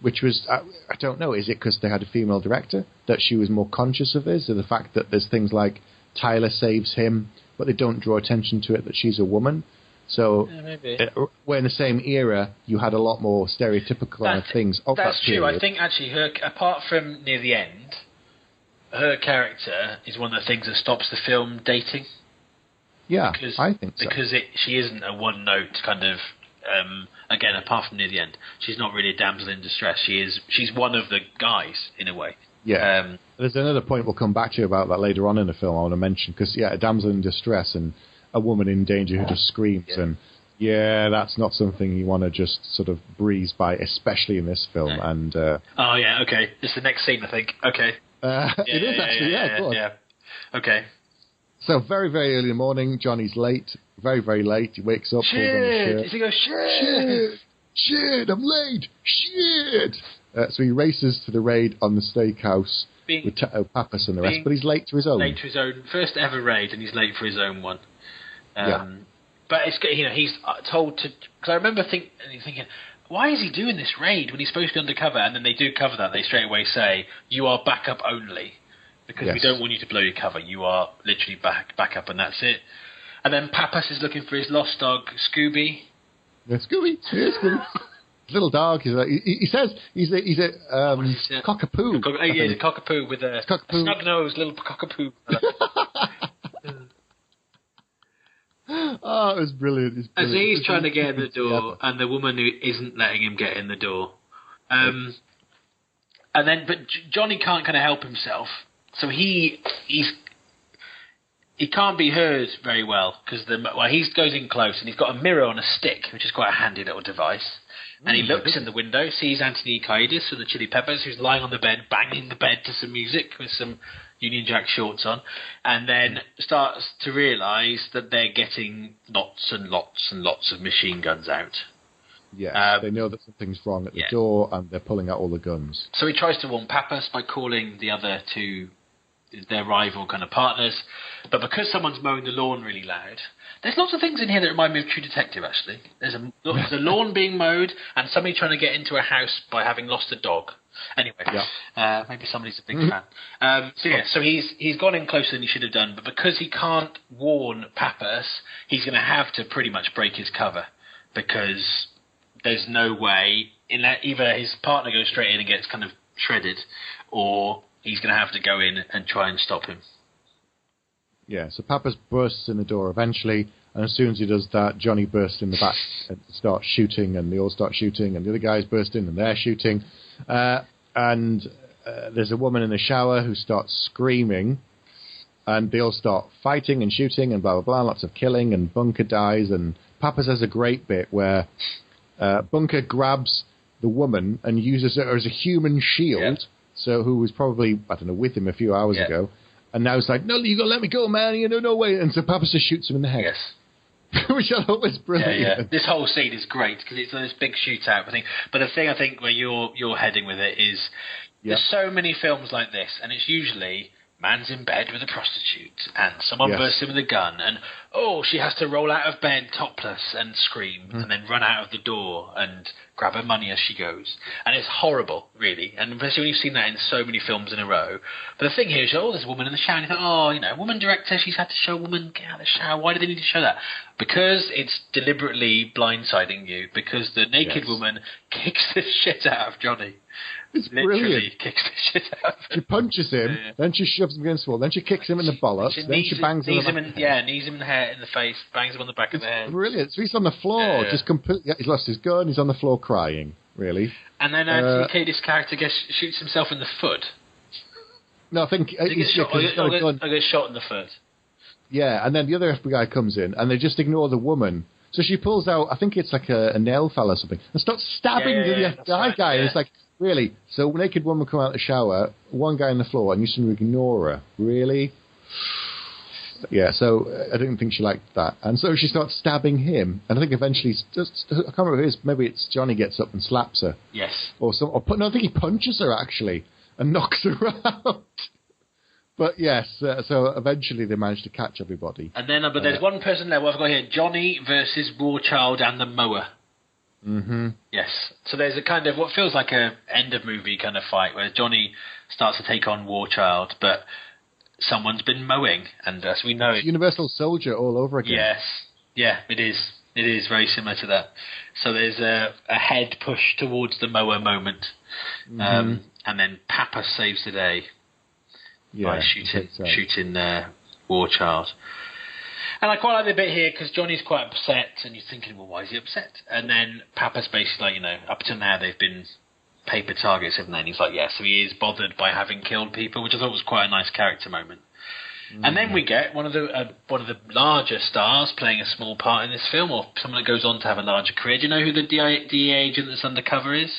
Which was, I don't know, is it because they had a female director that she was more conscious of this, or the fact that there's things like Tyler saves him, but they don't draw attention to it that she's a woman? So, maybe. Where in the same era, you had a lot more stereotypical kind of things of that period. That's true. I think, actually, apart from near the end, her character is one of the things that stops the film dating. Yeah, I think so. Because she isn't a one-note kind of... again, apart from near the end, she's not really a damsel in distress. She's one of the guys in a way. Yeah. There's another point we'll come back to about that later on in the film I want to mention, because a damsel in distress and a woman in danger who just screams, and that's not something you want to just sort of breeze by, especially in this film. No. And okay, it's the next scene, I think. Okay. It is actually, go on. Yeah. Okay. So very, very early in the morning, Johnny's late, very, very late. He wakes up, pulls on his shirt. He goes, shit, I'm late, shit. So he races to the raid on the steakhouse with Pappas and the rest, but he's late to his own. Late to his own first ever raid, and he's late for his own one. But it's he's told to, because I remember thinking, why is he doing this raid when he's supposed to be undercover? And then they do cover that. They straight away say, you are backup only. Because we don't want you to blow your cover. You are literally back up, and that's it. And then Pappas is looking for his lost dog, Scooby. Yeah, Scooby. Little dog. He says he's a cockapoo. He's a cockapoo with a snug nose, little cockapoo. It was brilliant. As he's trying to get in the door, and the woman who isn't letting him get in the door. But Johnny can't kind of help himself. So he can't be heard very well because he goes in close and he's got a mirror on a stick, which is quite a handy little device. And he looks in the window, sees Anthony Kiedis from the Chili Peppers, who's lying on the bed, banging the bed to some music with some Union Jack shorts on, and then starts to realise that they're getting lots and lots and lots of machine guns out. Yes, they know that something's wrong at the door, and they're pulling out all the guns. So he tries to warn Pappas by calling the other two, their rival kind of partners, but because someone's mowing the lawn really loud, there's lots of things in here that remind me of True Detective, actually. There's a lawn being mowed, and somebody trying to get into a house by having lost a dog. Anyway, maybe somebody's a big fan. So he's gone in closer than he should have done, but because he can't warn Pappas, he's going to have to pretty much break his cover, because there's no way, either his partner goes straight in and gets kind of shredded, or he's going to have to go in and try and stop him. Yeah, so Pappas bursts in the door eventually, and as soon as he does that, Johnny bursts in the back and starts shooting, and they all start shooting, and the other guys burst in and they're shooting. And there's a woman in the shower who starts screaming, and they all start fighting and shooting and blah, blah, blah, lots of killing, and Bunker dies, and Pappas has a great bit where Bunker grabs the woman and uses her as a human shield, so who was probably, I don't know, with him a few hours ago, and now it's like, no, you got to let me go, man, no way, and so Pappas just shoots him in the head. Yes. Which I thought was brilliant. Yeah. This whole scene is great because it's this big shootout thing. But the thing I think where you're heading with it is there's so many films like this, and it's usually man's in bed with a prostitute, and someone bursts in with a gun, and she has to roll out of bed topless and scream, and then run out of the door and grab her money as she goes. And it's horrible, really, and especially when you've seen that in so many films in a row. But the thing here is, there's a woman in the shower, and you think, woman director, she's had to show a woman get out of the shower. Why do they need to show that? Because it's deliberately blindsiding you, because the naked woman kicks the shit out of Johnny. It's literally brilliant. Kicks the shit out of him. She punches him, then she shoves him against the wall, then she kicks him in the bollocks, then she bangs him in the back. Knees him in the face, bangs him on the back of the head. Brilliant. So he's on the floor, just completely. He's lost his gun. He's on the floor crying. Really. And then this character shoots himself in the foot. No, I think he gets shot in the foot. Yeah, and then the other FBI guy comes in, and they just ignore the woman. So she pulls out, I think it's like a nail file or something, and starts stabbing the FBI guy. And it's like, really? So a naked woman come out of the shower, one guy on the floor, and you suddenly ignore her. Really? Yeah, so I didn't think she liked that. And so she starts stabbing him, and I think eventually, I can't remember who it is, maybe it's Johnny gets up and slaps her. Yes. No, I think he punches her, actually, and knocks her out. But yes, so eventually they manage to catch everybody. And then, but there's one person there, what I've got here, Johnny versus Warchild and the Mower. Mm-hmm. Yes. So there's a kind of what feels like a end of movie kind of fight where Johnny starts to take on Warchild, but someone's been mowing, and as we know, it's Universal Soldier all over again. Yes. Yeah, it is. It is very similar to that. So there's a head push towards the mower moment, and then Papa saves the day by shooting Warchild. And I quite like the bit here because Johnny's quite upset, and you're thinking, well, why is he upset? And then Papa's basically like, up to now they've been paper targets, haven't they? And he's like, so he is bothered by having killed people, which I thought was quite a nice character moment. And then we get one of the larger stars playing a small part in this film, or someone that goes on to have a larger career. Do you know who the DEA agent that's undercover is?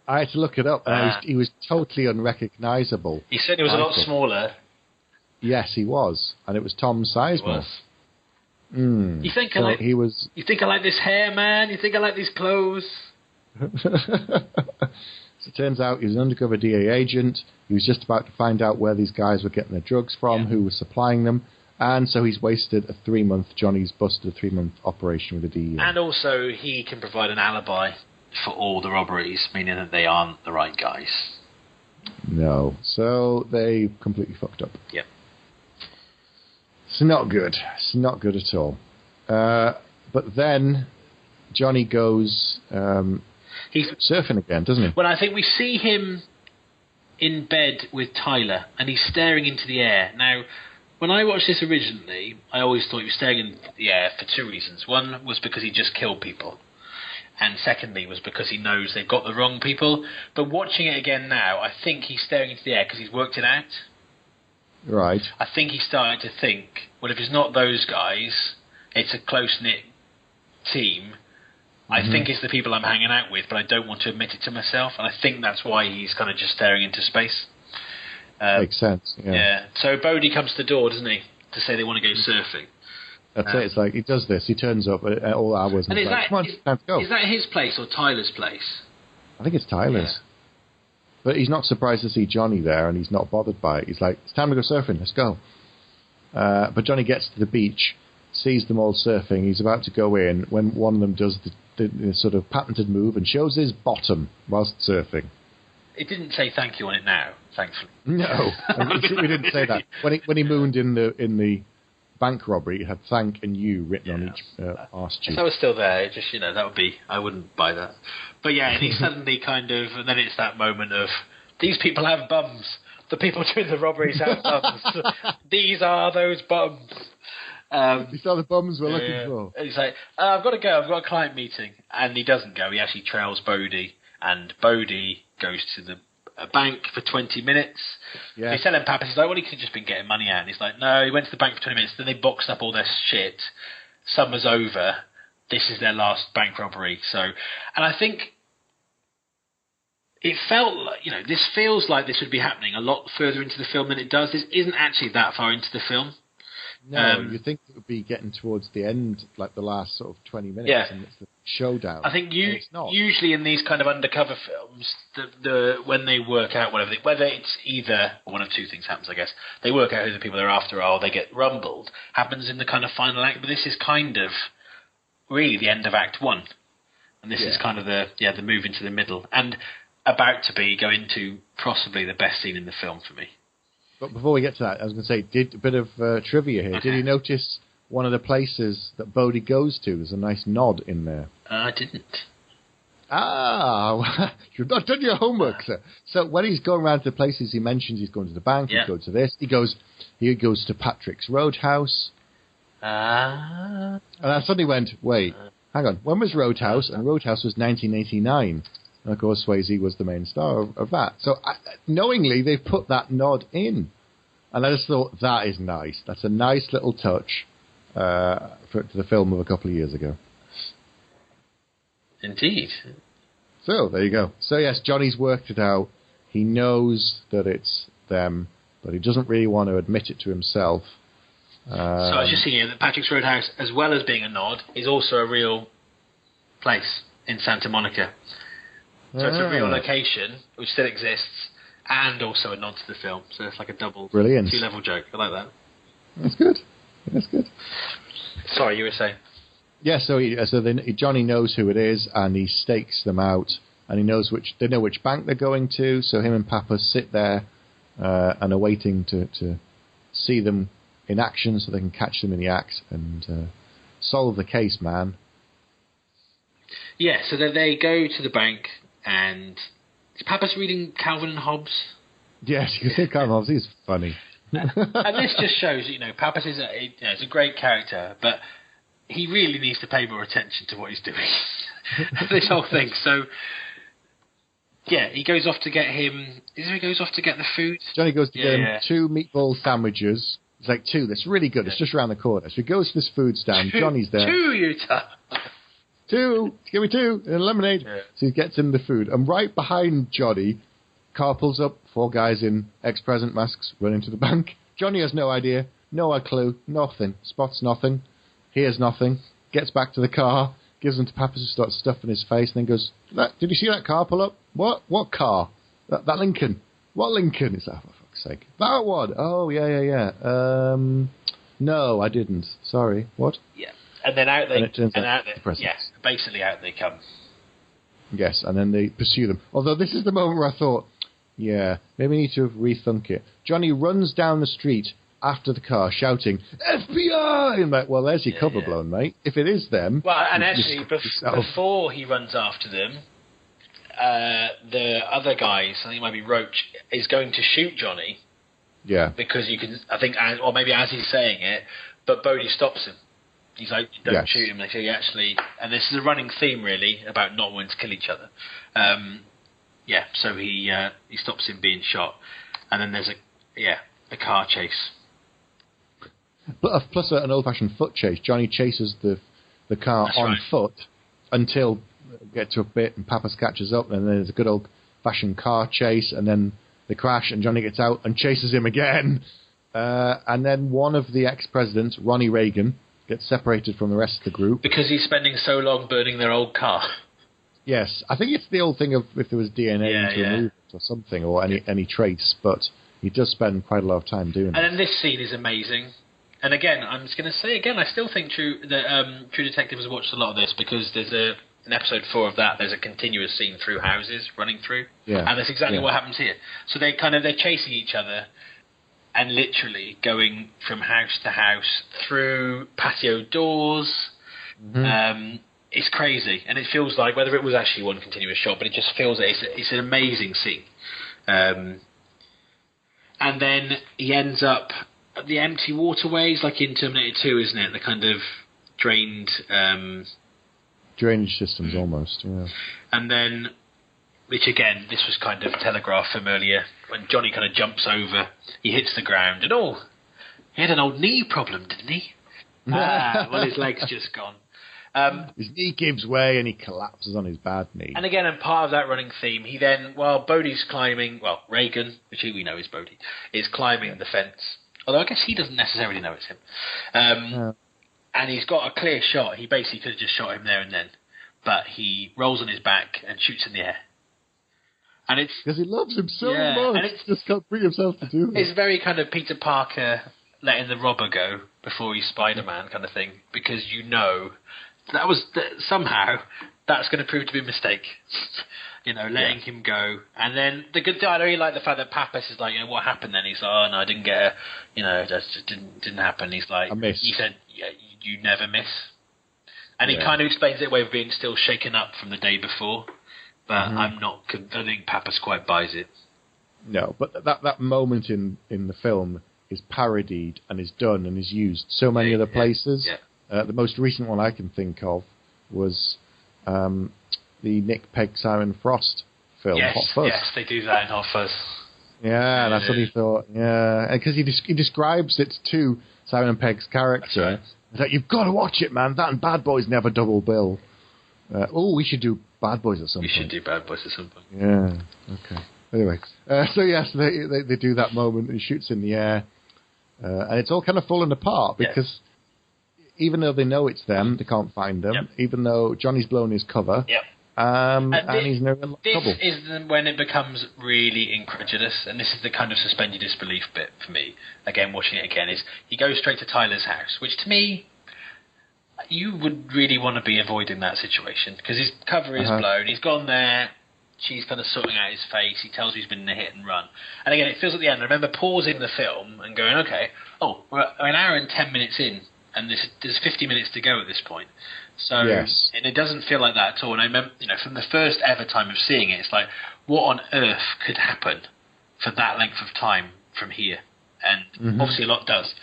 I had to look it up, and he was totally unrecognisable. He certainly was a lot smaller. Yes, he was, and it was Tom Sizemore. You think You think I like this hair, man? You think I like these clothes? So it turns out he was an undercover DA agent. He was just about to find out where these guys were getting their drugs from, who was supplying them, and so he's wasted a 3-month. Johnny's busted a 3-month operation with the DEA. And also, he can provide an alibi for all the robberies, meaning that they aren't the right guys. No, so they completely fucked up. Yep. It's not good. It's not good at all. But then Johnny goes he's surfing again, doesn't he? Well, I think we see him in bed with Tyler, and he's staring into the air. Now, when I watched this originally, I always thought he was staring into the air for 2 reasons. One was because he just killed people, and secondly was because he knows they've got the wrong people. But watching it again now, I think he's staring into the air because he's worked it out. Right. I think he's starting to think, well, if it's not those guys, it's a close-knit team. I think it's the people I'm hanging out with, but I don't want to admit it to myself. And I think that's why he's kind of just staring into space. Makes sense, yeah. So Bodie comes to the door, doesn't he, to say they want to go surfing. That's it. It's like he does this. He turns up at all hours and is like, come on, time to go. Is that his place or Tyler's place? I think it's Tyler's. Yeah. But he's not surprised to see Johnny there, and he's not bothered by it. He's like, it's time to go surfing, let's go. But Johnny gets to the beach, sees them all surfing. He's about to go in when one of them does the sort of patented move and shows his bottom whilst surfing. It didn't say thank you on it now, thankfully. No, we didn't say that. When he mooned in the bank robbery, it had thank and you written on each arse cheek. If I was still there, it just, that would be, I wouldn't buy that. But yeah, and he suddenly kind of, and then it's that moment of, these people have bums. the people doing the robberies have bums. These are those bums. These are the bums we're looking for. He's like, I've got to go. I've got a client meeting. And he doesn't go. He actually trails Bodie. And Bodie goes to a bank for 20 minutes. Yeah. He's telling Pappas, he's like, well, he could have just been getting money out. And he's like, no, he went to the bank for 20 minutes. Then they boxed up all their shit. Summer's over. This is their last bank robbery. So, and I think it felt like, this feels like this would be happening a lot further into the film than it does. This isn't actually that far into the film. No, you think it would be getting towards the end, like the last sort of 20 minutes, and it's the showdown. I think usually in these kind of undercover films, when they work out whether it's either one of two things happens, I guess. They work out who the people they're after are, or they get rumbled. Happens in the kind of final act, but this is kind of really the end of Act 1. And this is kind of the move into the middle. And about to go into possibly the best scene in the film for me. But before we get to that, I was going to say, a bit of trivia here. Okay. Did you notice one of the places that Bodie goes to? There's a nice nod in there. I didn't. You've not done your homework, sir. So when he's going around to the places he mentions, he's going to the bank, he's going to this, he goes to Patrick's Roadhouse. And I suddenly went, wait, hang on, when was Roadhouse? And Roadhouse was 1989. And of course, Swayze was the main star of that. So knowingly, they've put that nod in. And I just thought, that is nice. That's a nice little touch to the film of a couple of years ago. Indeed. So, there you go. So, yes, Johnny's worked it out. He knows that it's them, but he doesn't really want to admit it to himself. So I was just seeing here that Patrick's Roadhouse, as well as being a nod, is also a real place in Santa Monica. So it's a real location, which still exists, and also a nod to the film. So it's like a double, two-level joke. I like that. That's good. That's good. Sorry, you were saying? Yeah, so Johnny knows who it is, and he stakes them out, and they know which bank they're going to. So him and Papa sit there and are waiting to see them in action, so they can catch them in the act and solve the case, man. Yeah, so then they go to the bank, and is Papa's reading Calvin and Hobbes? Yes, you can see Calvin and Hobbes. He's funny. And this just shows, Papas is a great character, but he really needs to pay more attention to what he's doing. This whole thing. So, yeah, he goes off to get him. He goes off to get the food. Johnny goes to get him 2 meatball sandwiches. It's like 2. That's really good. It's just around the corner. So he goes to this food stand. Johnny's there. 2, Utah. 2. Give me 2 and a lemonade. Yeah. So he gets him the food. And right behind Johnny, car pulls up. 4 guys in ex-president masks run into the bank. Johnny has no idea. No clue. Nothing. Spots nothing. Hears nothing. Gets back to the car. Gives them to Pappas, who starts stuffing his face. And then goes, did you see that car pull up? What? What car? That Lincoln. What Lincoln? It's for fuck's sake. That one. Oh, yeah. No, I didn't. Sorry. What? Yeah. And then out basically out they come. Yes, and then they pursue them. Although this is the moment where I thought, yeah, maybe we need to rethink it. Johnny runs down the street after the car, shouting, FBI! And like, well, there's your cover blown, mate. If it is them... Well, and actually, before he runs after them, the other guys, I think it might be Roach, is going to shoot Johnny. Yeah. Because you can, I think, or maybe as he's saying it, but Bodie stops him. He's like, don't shoot him. They say, actually, and this is a running theme, really, about not wanting to kill each other. So he stops him being shot. And then there's a car chase. Plus an old-fashioned foot chase. Johnny chases the car on foot until get to a bit and Pappas catches up, and then there's a good old-fashioned car chase, and then they crash, and Johnny gets out and chases him again. And then one of the ex-presidents, Ronnie Reagan, gets separated from the rest of the group. Because he's spending so long burning their old car. Yes. I think it's the old thing of if there was DNA to remove it or something, or any trace, but he does spend quite a lot of time doing it. And then this scene is amazing. And again, I'm just going to say again, I still think True Detective has watched a lot of this, because there's in episode 4 of that, there's a continuous scene through houses running through. Yeah. And that's exactly what happens here. So they're chasing each other and literally going from house to house through patio doors. Mm-hmm. It's crazy. And it feels like, whether it was actually one continuous shot, but it just feels that it's an amazing scene. And then he ends up at the empty waterways, like in Terminator 2, isn't it? The kind of drained... drainage systems, almost, yeah. And then, which again, this was kind of telegraphed from earlier, when Johnny kind of jumps over, he hits the ground, and he had an old knee problem, didn't he? Well, his leg's just gone. His knee gives way and he collapses on his bad knee. And again, and part of that running theme, he then, while Bodhi's climbing, well, Reagan, which we know is Bodhi, is climbing the fence. Although I guess he doesn't necessarily know it's him. And he's got a clear shot. He basically could have just shot him there and then. But he rolls on his back and shoots in the air. And it's... Because he loves him so much. And he just can't bring himself to do it. It's very kind of Peter Parker letting the robber go before he's Spider-Man kind of thing. Because you know... somehow that's going to prove to be a mistake. Letting him go. And then the good thing, I really like the fact that Pappas is like, what happened then? He's like, oh no, I didn't get that just didn't happen. He's like, I missed. He said, yeah, you never miss. And he kind of explains it away with being still shaken up from the day before. But I don't think Pappas quite buys it. No, but that moment in the film is parodied and is done and is used so many other places. Yeah. The most recent one I can think of was the Nick Pegg Simon Frost film, Hot Fuzz. Yes, they do that in Hot Fuzz. Yeah, and I suddenly thought, because he describes it to Simon Pegg's character. Right. He's like, you've got to watch it, man. That and Bad Boys never double bill. We should do Bad Boys at some point. We should do Bad Boys at some point. Yeah, okay. Anyway, so yes, they do that moment, and he shoots in the air, and it's all kind of falling apart because... Even though they know it's them, they can't find them. Yep. Even though Johnny's blown his cover, and he's in trouble. This is when it becomes really incredulous, and this is the kind of suspend your disbelief bit for me. Again, watching it again, is he goes straight to Tyler's house, which to me, you would really want to be avoiding that situation because his cover is blown. He's gone there. She's kind of sorting out his face. He tells her he's been in a hit and run. And again, it feels at the end. I remember pausing the film and going, okay, we're an hour and 10 minutes in. And there's 50 minutes to go at this point. So, and it doesn't feel like that at all. And I remember, from the first ever time of seeing it, it's like, what on earth could happen for that length of time from here? And obviously a lot does.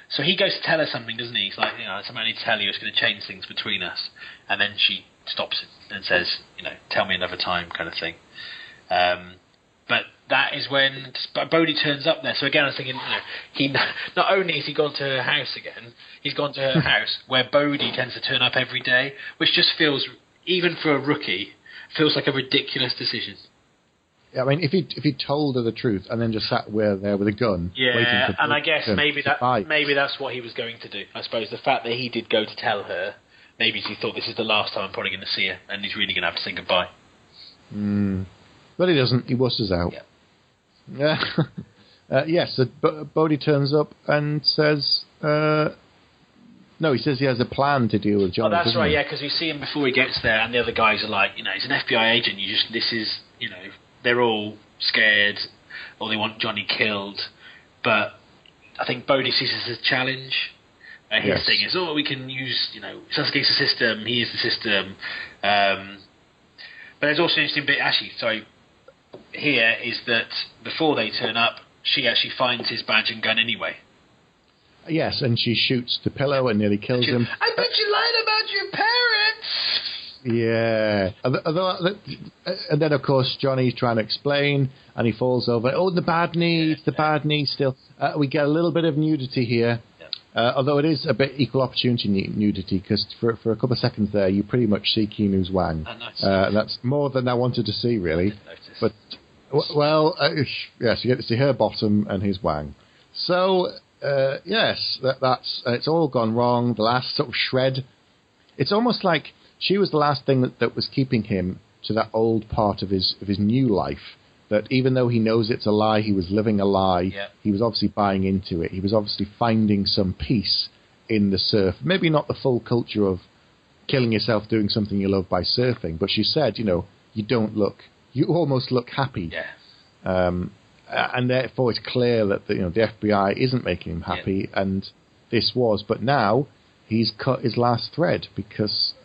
So he goes to tell her something, doesn't he? He's like, something I need to tell you, it's going to change things between us. And then she stops it and says, tell me another time kind of thing. But that is when Bodhi turns up there. So again, I was thinking, he not only has he gone to her house again, he's gone to her house where Bodhi tends to turn up every day, which just feels, even for a rookie, feels like a ridiculous decision. Yeah, I mean, if he told her the truth and then just sat there with a gun, waiting for and I guess maybe that's what he was going to do. I suppose the fact that he did go to tell her, maybe he thought this is the last time I'm probably going to see her, and he's really going to have to say goodbye. But he doesn't. He wusses out. Yeah. Yes, so Bodhi turns up and says... no, he says he has a plan to deal with Johnny. Oh, that's right, because we see him before he gets there, and the other guys are like, he's an FBI agent. They're all scared, or they want Johnny killed. But I think Bodhi sees this as a challenge. His thing is, we can use, it's against the system. He is the system. But there's also an interesting bit, here is that before they turn up, she actually finds his badge and gun anyway. Yes, and she shoots the pillow and nearly kills him. I bet you lied about your parents! Yeah. And then, of course, Johnny's trying to explain, and he falls over. Oh, the bad knee, it's the bad knee still. We get a little bit of nudity here. Although it is a bit equal opportunity nudity, because for a couple of seconds there, you pretty much see Keanu's wang. That's more than I wanted to see, really. But, yes, you get to see her bottom and his wang. So, yes, that's it's all gone wrong. The last sort of shred. It's almost like she was the last thing that was keeping him to that old part of his new life. That even though he knows it's a lie, he was living a lie. Yeah. He was obviously buying into it. He was obviously finding some peace in the surf. Maybe not the full culture of killing yourself doing something you love by surfing, but she said, you almost look happy. Yeah. And therefore it's clear that the FBI isn't making him happy, and this was. But now he's cut his last thread because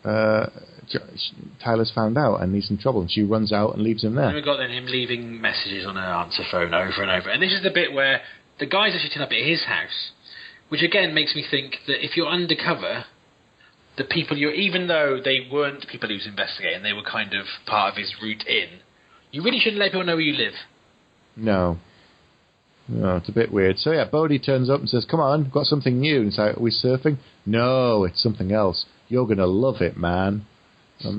Tyler's found out and he's in trouble, and she runs out and leaves him there. And we've got then him leaving messages on her answer phone over and over. And this is the bit where the guys are shooting up at his house, which again makes me think that if you're undercover, the people even though they weren't people he was investigating, they were kind of part of his route in, you really shouldn't let people know where you live. No, it's a bit weird. So yeah, Bodhi turns up and says, "Come on, got something new." And it's like, "Are we surfing?" No, it's something else. You're going to love it, man.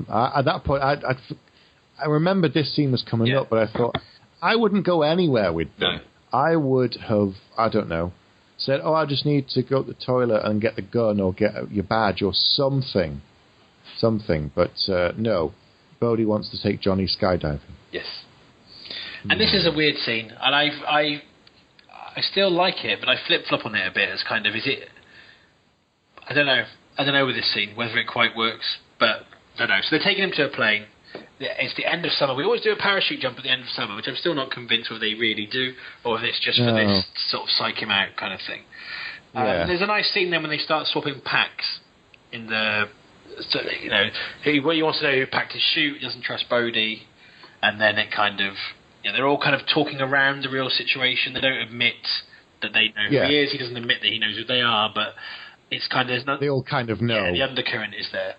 At that point, I remember this scene was coming up, but I thought I wouldn't go anywhere with them. No. I would have, I don't know, said, "Oh, I just need to go to the toilet and get the gun or get your badge or something." But no, Bodhi wants to take Johnny skydiving. Yes. And this is a weird scene, and I still like it, but I flip-flop on it a bit as kind of, is it... I don't know with this scene, whether it quite works, but I don't know. So they're taking him to a plane. It's the end of summer. We always do a parachute jump at the end of summer, which I'm still not convinced whether they really do, or if it's just for this sort of psych him out kind of thing. There's a nice scene then when they start swapping packs in the... So, you know, he wants to know who packed his chute, he doesn't trust Bodhi, and then it kind of... You know, they're all kind of talking around the real situation. They don't admit that they know who he is. He doesn't admit that he knows who they are, but it's kind of... They all kind of know. Yeah, the undercurrent is there.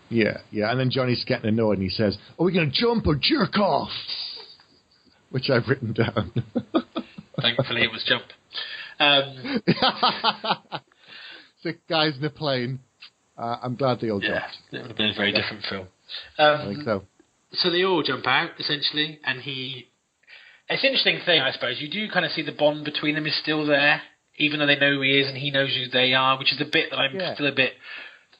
Yeah. And then Johnny's getting annoyed and he says, "Are we going to jump or jerk off?" Which I've written down. Thankfully it was jump. Six guys in a plane. I'm glad they all jumped. Yeah, it would have been a very different film. I think so. So they all jump out, essentially, and he... It's an interesting thing, I suppose. You do kind of see the bond between them is still there, even though they know who he is and he knows who they are, which is the bit that I'm still a bit...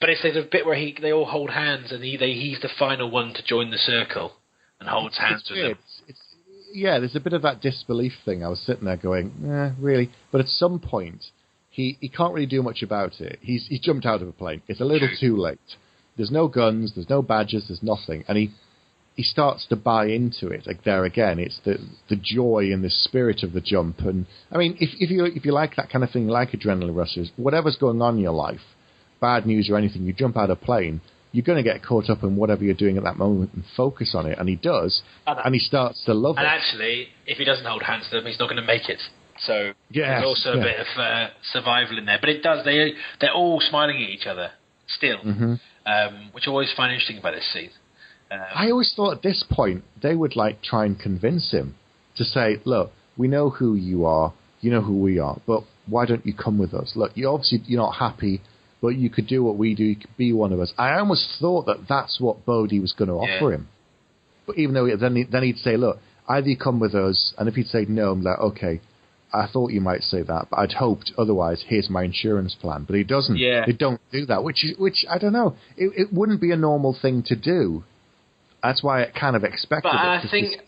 But it's the bit where they all hold hands and he's the final one to join the circle and holds hands with them. There's a bit of that disbelief thing. I was sitting there going, really? But at some point, he can't really do much about it. He's jumped out of a plane. It's a little too late. There's no guns, there's no badges, there's nothing. And he starts to buy into it. Like there again, it's the joy and the spirit of the jump. And I mean, if you like that kind of thing, like adrenaline rushes, whatever's going on in your life, bad news or anything, you jump out of a plane, you're going to get caught up in whatever you're doing at that moment and focus on it. And he does, and he starts to love it. And actually, if he doesn't hold hands to them, he's not going to make it. So there's also a bit of survival in there. But it does. They're all smiling at each other still, which I always find interesting about this scene. I always thought at this point they would try and convince him to say, "Look, we know who you are, you know who we are, but why don't you come with us? Look, you're not happy, but you could do what we do, you could be one of us." I almost thought that's what Bodhi was going to offer him. But even though then he'd say, "Look, either you come with us," and if he'd say no, I'm like, "Okay, I thought you might say that, but I'd hoped otherwise. Here's my insurance plan." But he doesn't. Yeah. They don't do that, which I don't know. It wouldn't be a normal thing to do. That's why I kind of expected it.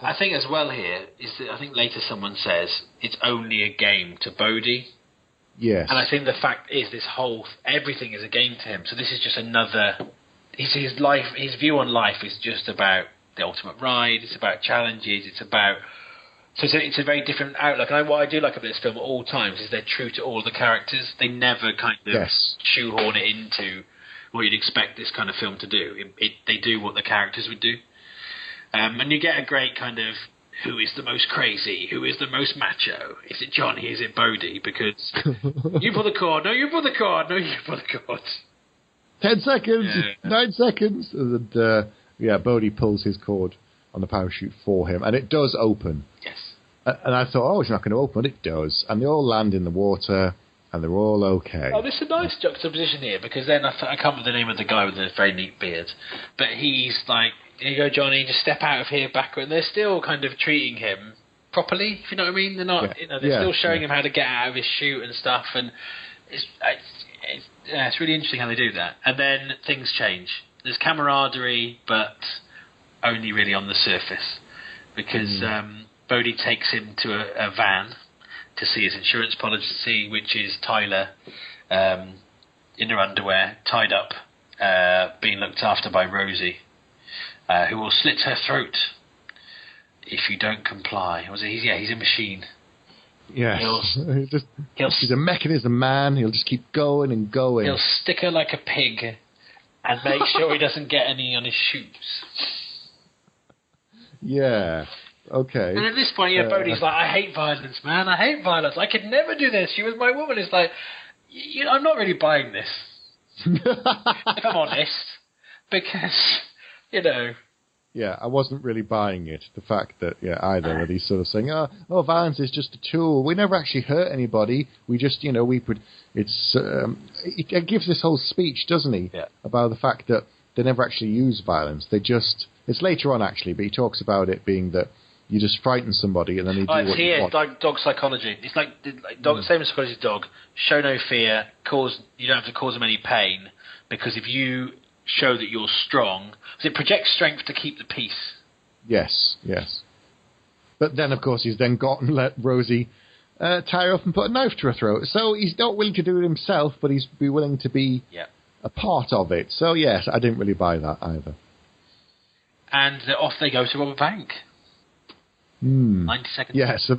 But I think as well here is that I think later someone says it's only a game to Bodhi. Yes. And I think the fact is everything is a game to him. So this is just another... His view on life is just about the ultimate ride. It's about challenges. It's about... So it's a very different outlook. And what I do like about this film at all times is they're true to all the characters. They never kind of shoehorn it into what you'd expect this kind of film to do. They do what the characters would do. And you get a great kind of... Who is the most crazy? Who is the most macho? Is it Johnny? Is it Bodhi? Because you pull the cord. No, you pull the cord. No, you pull the cord. 10 seconds. 9 seconds. And Bodhi pulls his cord on the parachute for him. And it does open. Yes. And I thought, it's not going to open. It does. And they all land in the water. And they're all okay. Oh, there's a nice juxtaposition here. Because then I can't remember the name of the guy with the very neat beard. But he's like... Here you go, Johnny, just step out of here backward. And they're still kind of treating him properly, if you know what I mean. They're not, they're still showing him how to get out of his chute and stuff. And it's really interesting how they do that. And then things change. There's camaraderie, but only really on the surface. Because Bodhi takes him to a van to see his insurance policy, which is Tyler in her underwear, tied up, being looked after by Rosie. Who will slit her throat if you don't comply. He's a machine. Yes. He's a mechanism man. He'll just keep going and going. He'll stick her like a pig and make sure he doesn't get any on his shoes. Yeah. Okay. And at this point, Bodhi's like, I hate violence, man. I hate violence. I could never do this. She was my woman. It's like, I'm not really buying this. If I'm honest. Because, Yeah, I wasn't really buying it. The fact that, either that he's sort of saying, oh, violence is just a tool. We never actually hurt anybody. We just, he gives this whole speech, doesn't he? Yeah. About the fact that they never actually use violence. They just, it's later on actually, but he talks about it being that you just frighten somebody and then they do what you want. It's like dog psychology. It's like dog, same as psychology as dog. Show no fear. You don't have to cause them any pain, because if you show that you're strong, it projects strength to keep the peace. Yes. But then, of course, he's then got and let Rosie tie her up and put a knife to her throat. So he's not willing to do it himself, but he's willing to be a part of it. So, yes, I didn't really buy that either. And off they go to rob a bank. 90 seconds. Yeah, so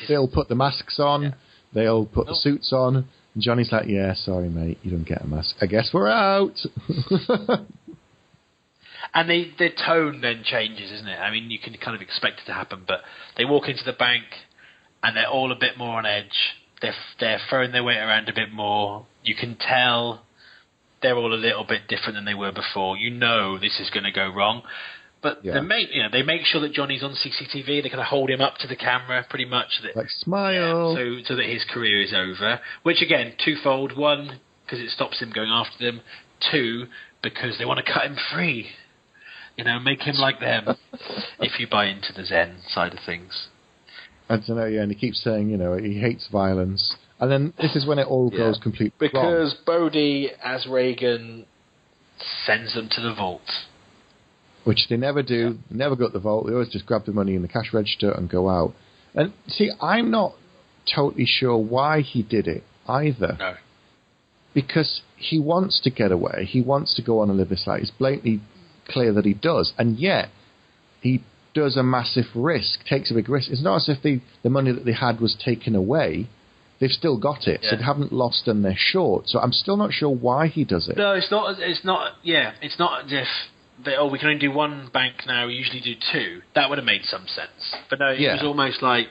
they'll put the masks on, they'll put the suits on, and Johnny's like, yeah, sorry, mate, you don't get a mask. I guess we're out. And the tone then changes, isn't it? I mean, you can kind of expect it to happen, but they walk into the bank, and they're all a bit more on edge. They're throwing their weight around a bit more. You can tell they're all a little bit different than they were before. This is going to go wrong. But they make sure that Johnny's on CCTV. They kind of hold him up to the camera, pretty much. Like, smile. So that his career is over. Which, again, twofold. One, because it stops him going after them. Two, because they want to cut him free. Make him like them. If you buy into the Zen side of things. I don't know, and he keeps saying, he hates violence. And then this is when it all goes completely wrong. Because Bodhi, as Reagan, sends them to the vault. Which they never do. They never go to the vault. They always just grab the money in the cash register and go out. And see, I'm not totally sure why he did it either. No. Because he wants to get away. He wants to go on and live this life. It's blatantly clear that he does. And yet, he does a massive risk, takes a big risk. It's not as if the money that they had was taken away. They've still got it. So they haven't lost and they're short. So I'm still not sure why he does it. No, it's not as if... we can only do one bank now, we usually do two. That would have made some sense. But no, it was almost like,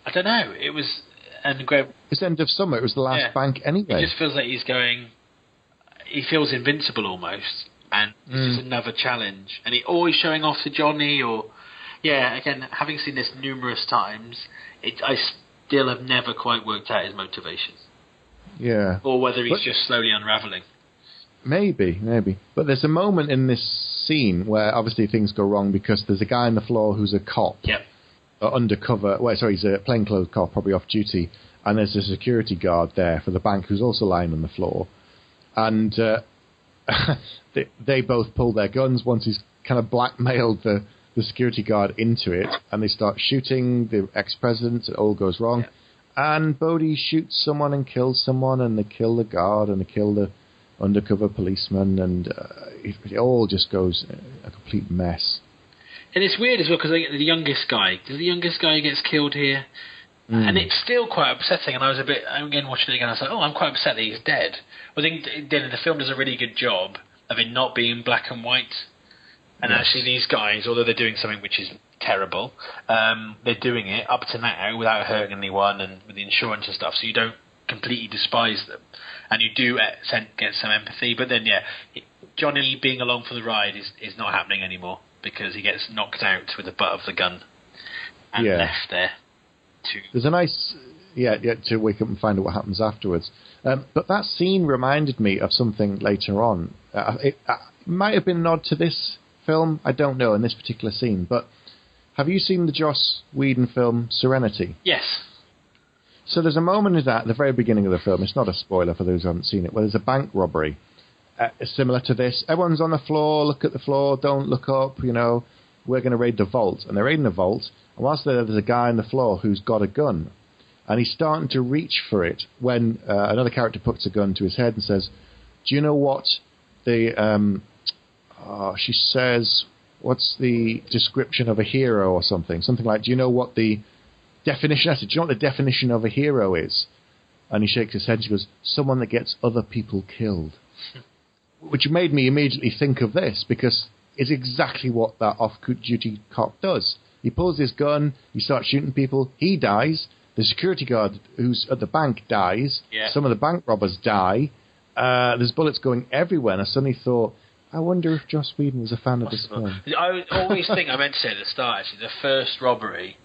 I don't know, it was... It's the end of summer, it was the last bank anyway. It just feels like he feels invincible almost, and this is another challenge. And he's always showing off to Johnny, again, having seen this numerous times, I still have never quite worked out his motivations. Yeah. Or whether he's just slowly unravelling. Maybe. But there's a moment in this scene where obviously things go wrong because there's a guy on the floor who's a cop. Yep. Undercover. He's a plainclothes cop, probably off duty. And there's a security guard there for the bank who's also lying on the floor. And they both pull their guns once he's kind of blackmailed the security guard into it. And they start shooting the ex-president. It all goes wrong. Yep. And Bodhi shoots someone and kills someone, and they kill the guard, and they kill the undercover policeman, and it all just goes a complete mess. And it's weird as well, because the youngest guy gets killed here, and it's still quite upsetting. And I'm again watching it again, I was like, I'm quite upset that he's dead. I think the film does a really good job of it not being black and white, and actually these guys, although they're doing something which is terrible, they're doing it up to now without hurting anyone, and with the insurance and stuff, so you don't completely despise them, and you do get some empathy. But then Johnny being along for the ride is not happening anymore, because he gets knocked out with the butt of the gun and left there there's a nice to wake up and find out what happens afterwards. But that scene reminded me of something later on. It might have been a nod to this film, I don't know, in this particular scene. But have you seen the Joss Whedon film Serenity? Yes. So there's a moment at the very beginning of the film, it's not a spoiler for those who haven't seen it, where there's a bank robbery similar to this. Everyone's on the floor, look at the floor, don't look up, we're going to raid the vault. And they're raiding the vault, and whilst there's a guy on the floor who's got a gun, and he's starting to reach for it when another character puts a gun to his head and says, do you know what she says, what's the description of a hero or something? Something like, do you know what the definition? I said, do you know what the definition of a hero is? And he shakes his head and she goes, someone that gets other people killed. which made me immediately think of this, because it's exactly what that off-duty cop does. He pulls his gun, he starts shooting people, he dies, the security guard who's at the bank dies, some of the bank robbers die, there's bullets going everywhere, and I suddenly thought, I wonder if Joss Whedon was a fan of this film. I always think, I meant to say at the start, actually, the first robbery,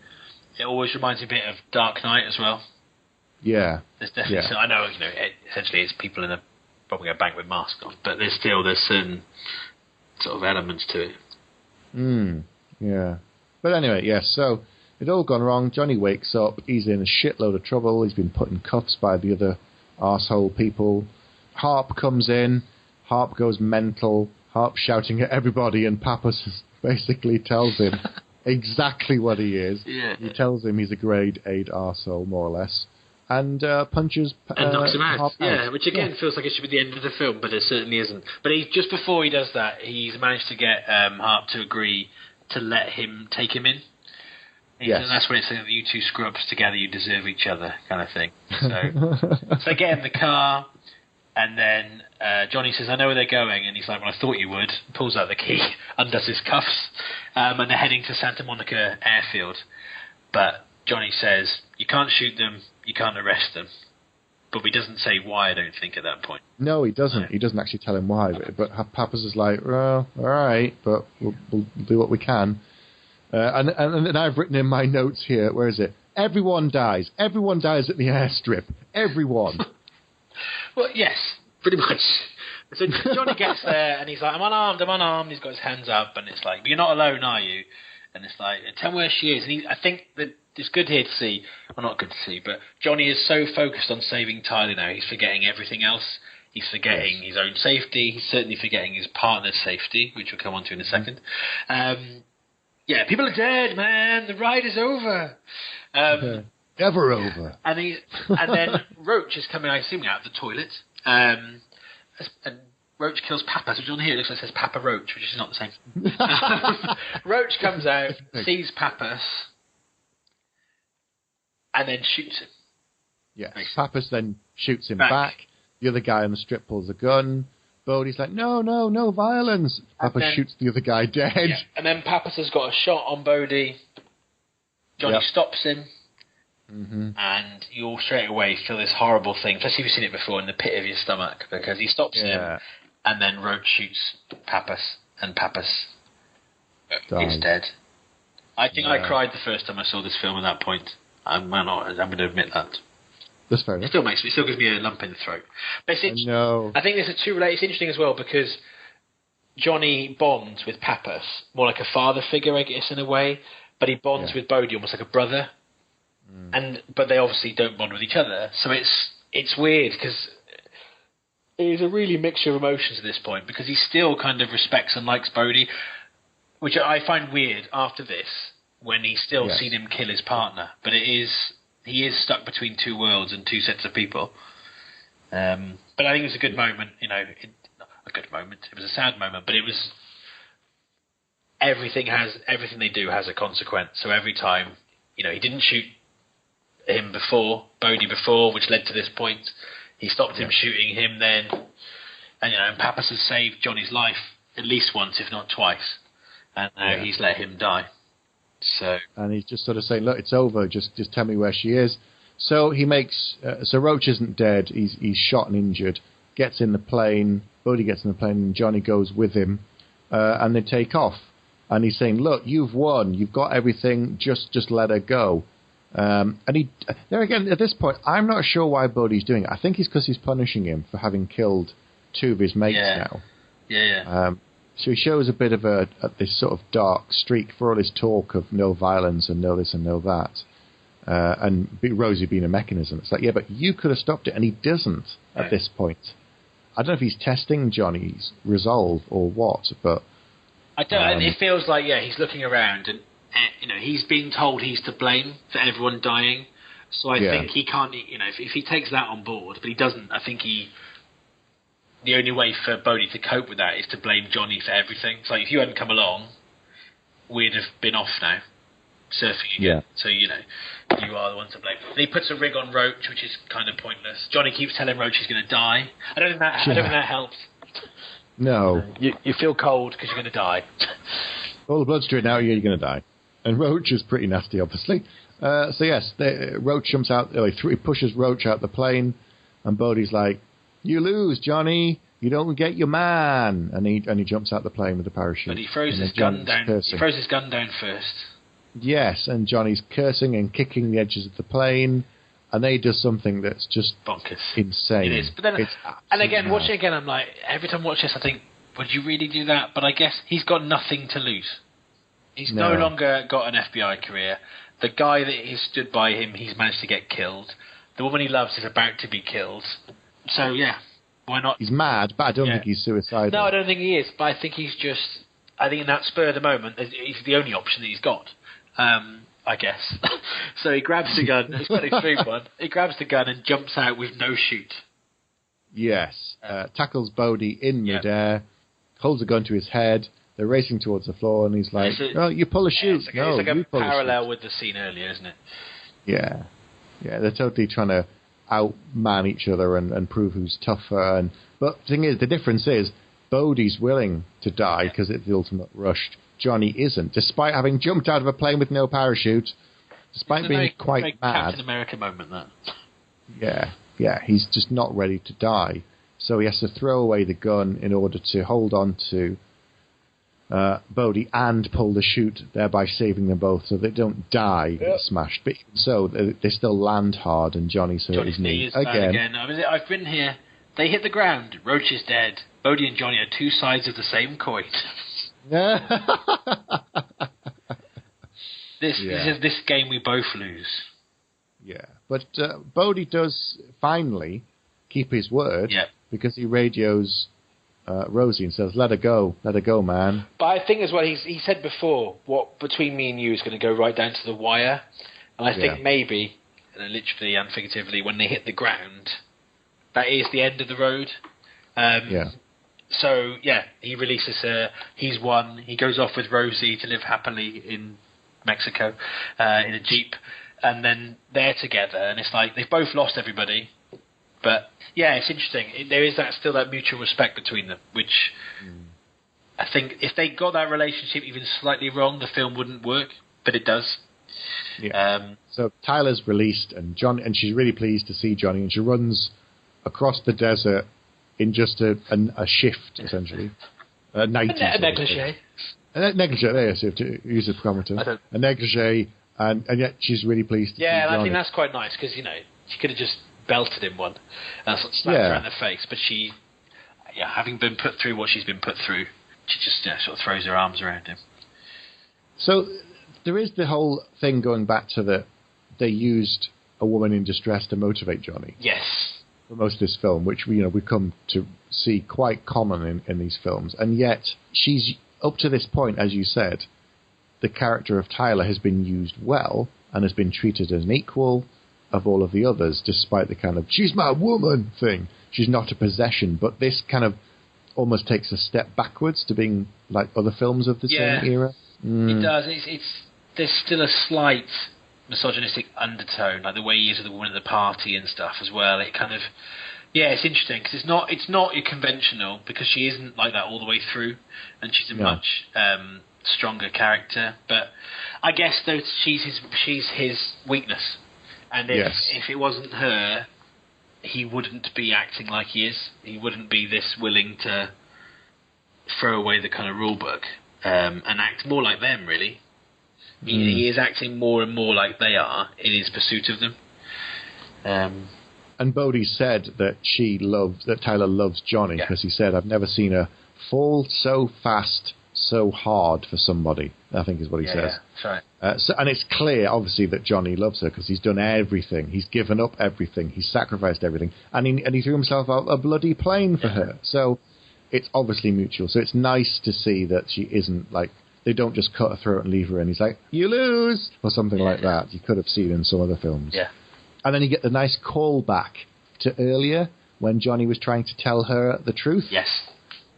it always reminds me a bit of Dark Knight as well. Yeah. There's definitely I know, essentially it's people robbing a bank with masks on, but there's certain sort of elements to it. Yeah. But anyway, so it all gone wrong. Johnny wakes up, he's in a shitload of trouble, he's been put in cuffs by the other arsehole people. Harp comes in, Harp goes mental, Harp shouting at everybody, and Pappas basically tells him exactly what he is. Yeah. He tells him he's a grade 8 arsehole, more or less, and punches and knocks him out. Harp out. Which again feels like it should be the end of the film, but it certainly isn't. But just before he does that, he's managed to get Harp to agree to let him take him in. And that's when it's like, you two scrubs together, you deserve each other, kind of thing. So they get in the car, and then Johnny says, I know where they're going, and he's like, well, I thought you would. Pulls out the key, undoes his cuffs, and they're heading to Santa Monica Airfield. But Johnny says, you can't shoot them, you can't arrest them. But he doesn't say why, I don't think, at that point. No, he doesn't. He doesn't actually tell him why. But Pappas is like, well, all right, but we'll do what we can. And I've written in my notes here, where is it? Everyone dies. Everyone dies at the airstrip. Everyone. Well, yes, pretty much. So Johnny gets there, and he's like, I'm unarmed. He's got his hands up, and it's like, but you're not alone, are you? And it's like, tell me where she is. And I think that it's good here to see, well, not good to see, but Johnny is so focused on saving Tyler now, he's forgetting everything else. He's forgetting his own safety. He's certainly forgetting his partner's safety, which we'll come on to in a second. Yeah, people are dead, man. The ride is over. Never over. And then Roach is coming, I assume, out of the toilet. And Roach kills Pappas, which on here it looks like it says Papa Roach, which is not the same. Roach comes out, sees Pappas, and then shoots him. Yeah, Pappas then shoots him back. The other guy on the strip pulls a gun. Bodie's like, no violence. Pappas shoots the other guy dead. Yeah. And then Pappas has got a shot on Bodie. Johnny stops him. Mm-hmm. And you all straight away feel this horrible thing, especially if you've seen it before, in the pit of your stomach, because he stops him, and then Roach shoots Pappas, and Pappas is dead. I think I cried the first time I saw this film at that point. I'm going to admit that. That's fair enough. It still gives me a lump in the throat. But I think there's two related. It's interesting as well because Johnny bonds with Pappas more like a father figure, I guess, in a way, but he bonds with Bodie almost like a brother. But they obviously don't bond with each other, so it's weird because it is a really mixture of emotions at this point because he still kind of respects and likes Bodie, which I find weird after this when he's still seen him kill his partner. But he is stuck between two worlds and two sets of people. But I think it was a good moment. Not a good moment. It was a sad moment, but it was everything they do has a consequence. So every time, he didn't shoot him Bodie before, which led to this point. He stopped him shooting him then, and Pappas has saved Johnny's life at least once, if not twice, and now he's let him die. And he's just sort of saying, look, it's over. Just tell me where she is. So he makes. So Roach isn't dead. He's shot and injured. Gets in the plane. Bodie gets in the plane, and Johnny goes with him, and they take off. And he's saying, look, you've won. You've got everything. Just let her go. And there again, at this point, I'm not sure why Bodie's doing it. I think it's because he's punishing him for having killed two of his mates now. So he shows a bit of this sort of dark streak for all his talk of no violence and no this and no that. And Rosie being a mechanism. It's like, but you could have stopped it, and he doesn't at this point. I don't know if he's testing Johnny's resolve or what, but I don't. It feels like he's looking around and. He's being told he's to blame for everyone dying. So I think he can't, if he takes that on board, but he doesn't, I think the only way for Bodie to cope with that is to blame Johnny for everything. It's like, if you hadn't come along, we'd have been off now, surfing again. So, you are the one to blame. And he puts a rig on Roach, which is kind of pointless. Johnny keeps telling Roach he's going to die. I don't think that helps. No. You feel cold because you're going to die. All the blood's draining out, you're going to die. And Roach is pretty nasty, obviously. So yes, Roach jumps out. He pushes Roach out the plane, and Bodhi's like, "You lose, Johnny. You don't get your man." And he jumps out the plane with a parachute. But he throws his gun down. Cursing. He throws his gun down first. Yes, and Johnny's cursing and kicking the edges of the plane, and they do something that's just bonkers, insane. It is. But then, and again, watching again, I'm like, every time I watch this, I think, would you really do that? But I guess he's got nothing to lose. He's no longer got an FBI career. The guy that has stood by him, he's managed to get killed. The woman he loves is about to be killed. So, yeah, why not? He's mad, but I don't think he's suicidal. No, I don't think he is. But I think he's just... I think in that spur of the moment, he's the only option that he's got, I guess. So he grabs the gun. It's quite an extreme one. He grabs the gun and jumps out with no chute. Yes. Tackles Bodhi in midair, holds a gun to his head. They're racing towards the floor, and he's like, "Oh, you pull a chute." It's like a parallel with the scene earlier, isn't it? Yeah. Yeah, they're totally trying to outman each other and prove who's tougher. But the thing is, the difference is, Bodhi's willing to die because it's the ultimate rush. Johnny isn't, despite having jumped out of a plane with no parachute, despite being quite mad. Captain America moment, that. Yeah, he's just not ready to die. So he has to throw away the gun in order to hold on to Bodhi and pull the chute, thereby saving them both so they don't die smashed. But even so, they still land hard, and Johnny's hurt his knee again. I've been here. They hit the ground. Roach is dead. Bodhi and Johnny are two sides of the same coin. This game we both lose. Yeah, but Bodhi does finally keep his word because he radios Rosie and says, "Let her go, man." But I think as well, he said before, what between me and you is going to go right down to the wire, and I think maybe, literally and figuratively, when they hit the ground, that is the end of the road. So, he releases her. He's won. He goes off with Rosie to live happily in Mexico in a Jeep. And then they're together. And it's like they've both lost everybody. But, it's interesting. There is still that mutual respect between them, which I think if they got that relationship even slightly wrong, the film wouldn't work. But it does. Yeah. So Tyler's released, and she's really pleased to see Johnny. And she runs across the desert in just a shift, essentially. A negligee. A negligee, there, so to use a parameter. A negligee, and yet she's really pleased to see Johnny. I think that's quite nice, because, she could have just belted him one and sort of slapped her in the face, but she, having been put through what she's been put through, she just sort of throws her arms around him. So there is the whole thing going back to they used a woman in distress to motivate Johnny. Yes. For most of this film, which we come to see quite common in these films, and yet she's up to this point, as you said, the character of Tyler has been used well and has been treated as an equal of all of the others, despite the kind of "she's my woman" thing. She's not a possession, but this kind of almost takes a step backwards to being like other films of the same era. It does. There's still a slight misogynistic undertone, like the way he is with the woman at the party and stuff as well. It kind of, it's interesting because it's not your conventional, because she isn't like that all the way through, and she's a much stronger character. But I guess though she's his weakness, and if it wasn't her, he wouldn't be acting like he is. He wouldn't be this willing to throw away the kind of rule book and act more like them, really. He is acting more and more like they are in his pursuit of them. And Bodhi said that Tyler loves Johnny because he said, "I've never seen her fall so fast, so hard for somebody." I think is what he says. Yeah, that's right. And it's clear, obviously, that Johnny loves her because he's done everything. He's given up everything. He's sacrificed everything. And he threw himself out a bloody plane for her. So it's obviously mutual. So it's nice to see that she isn't like, they don't just cut her throat and leave her, and he's like, "You lose," or something like that. You could have seen in some other films. Yeah. And then you get the nice call back to earlier when Johnny was trying to tell her the truth. Yes.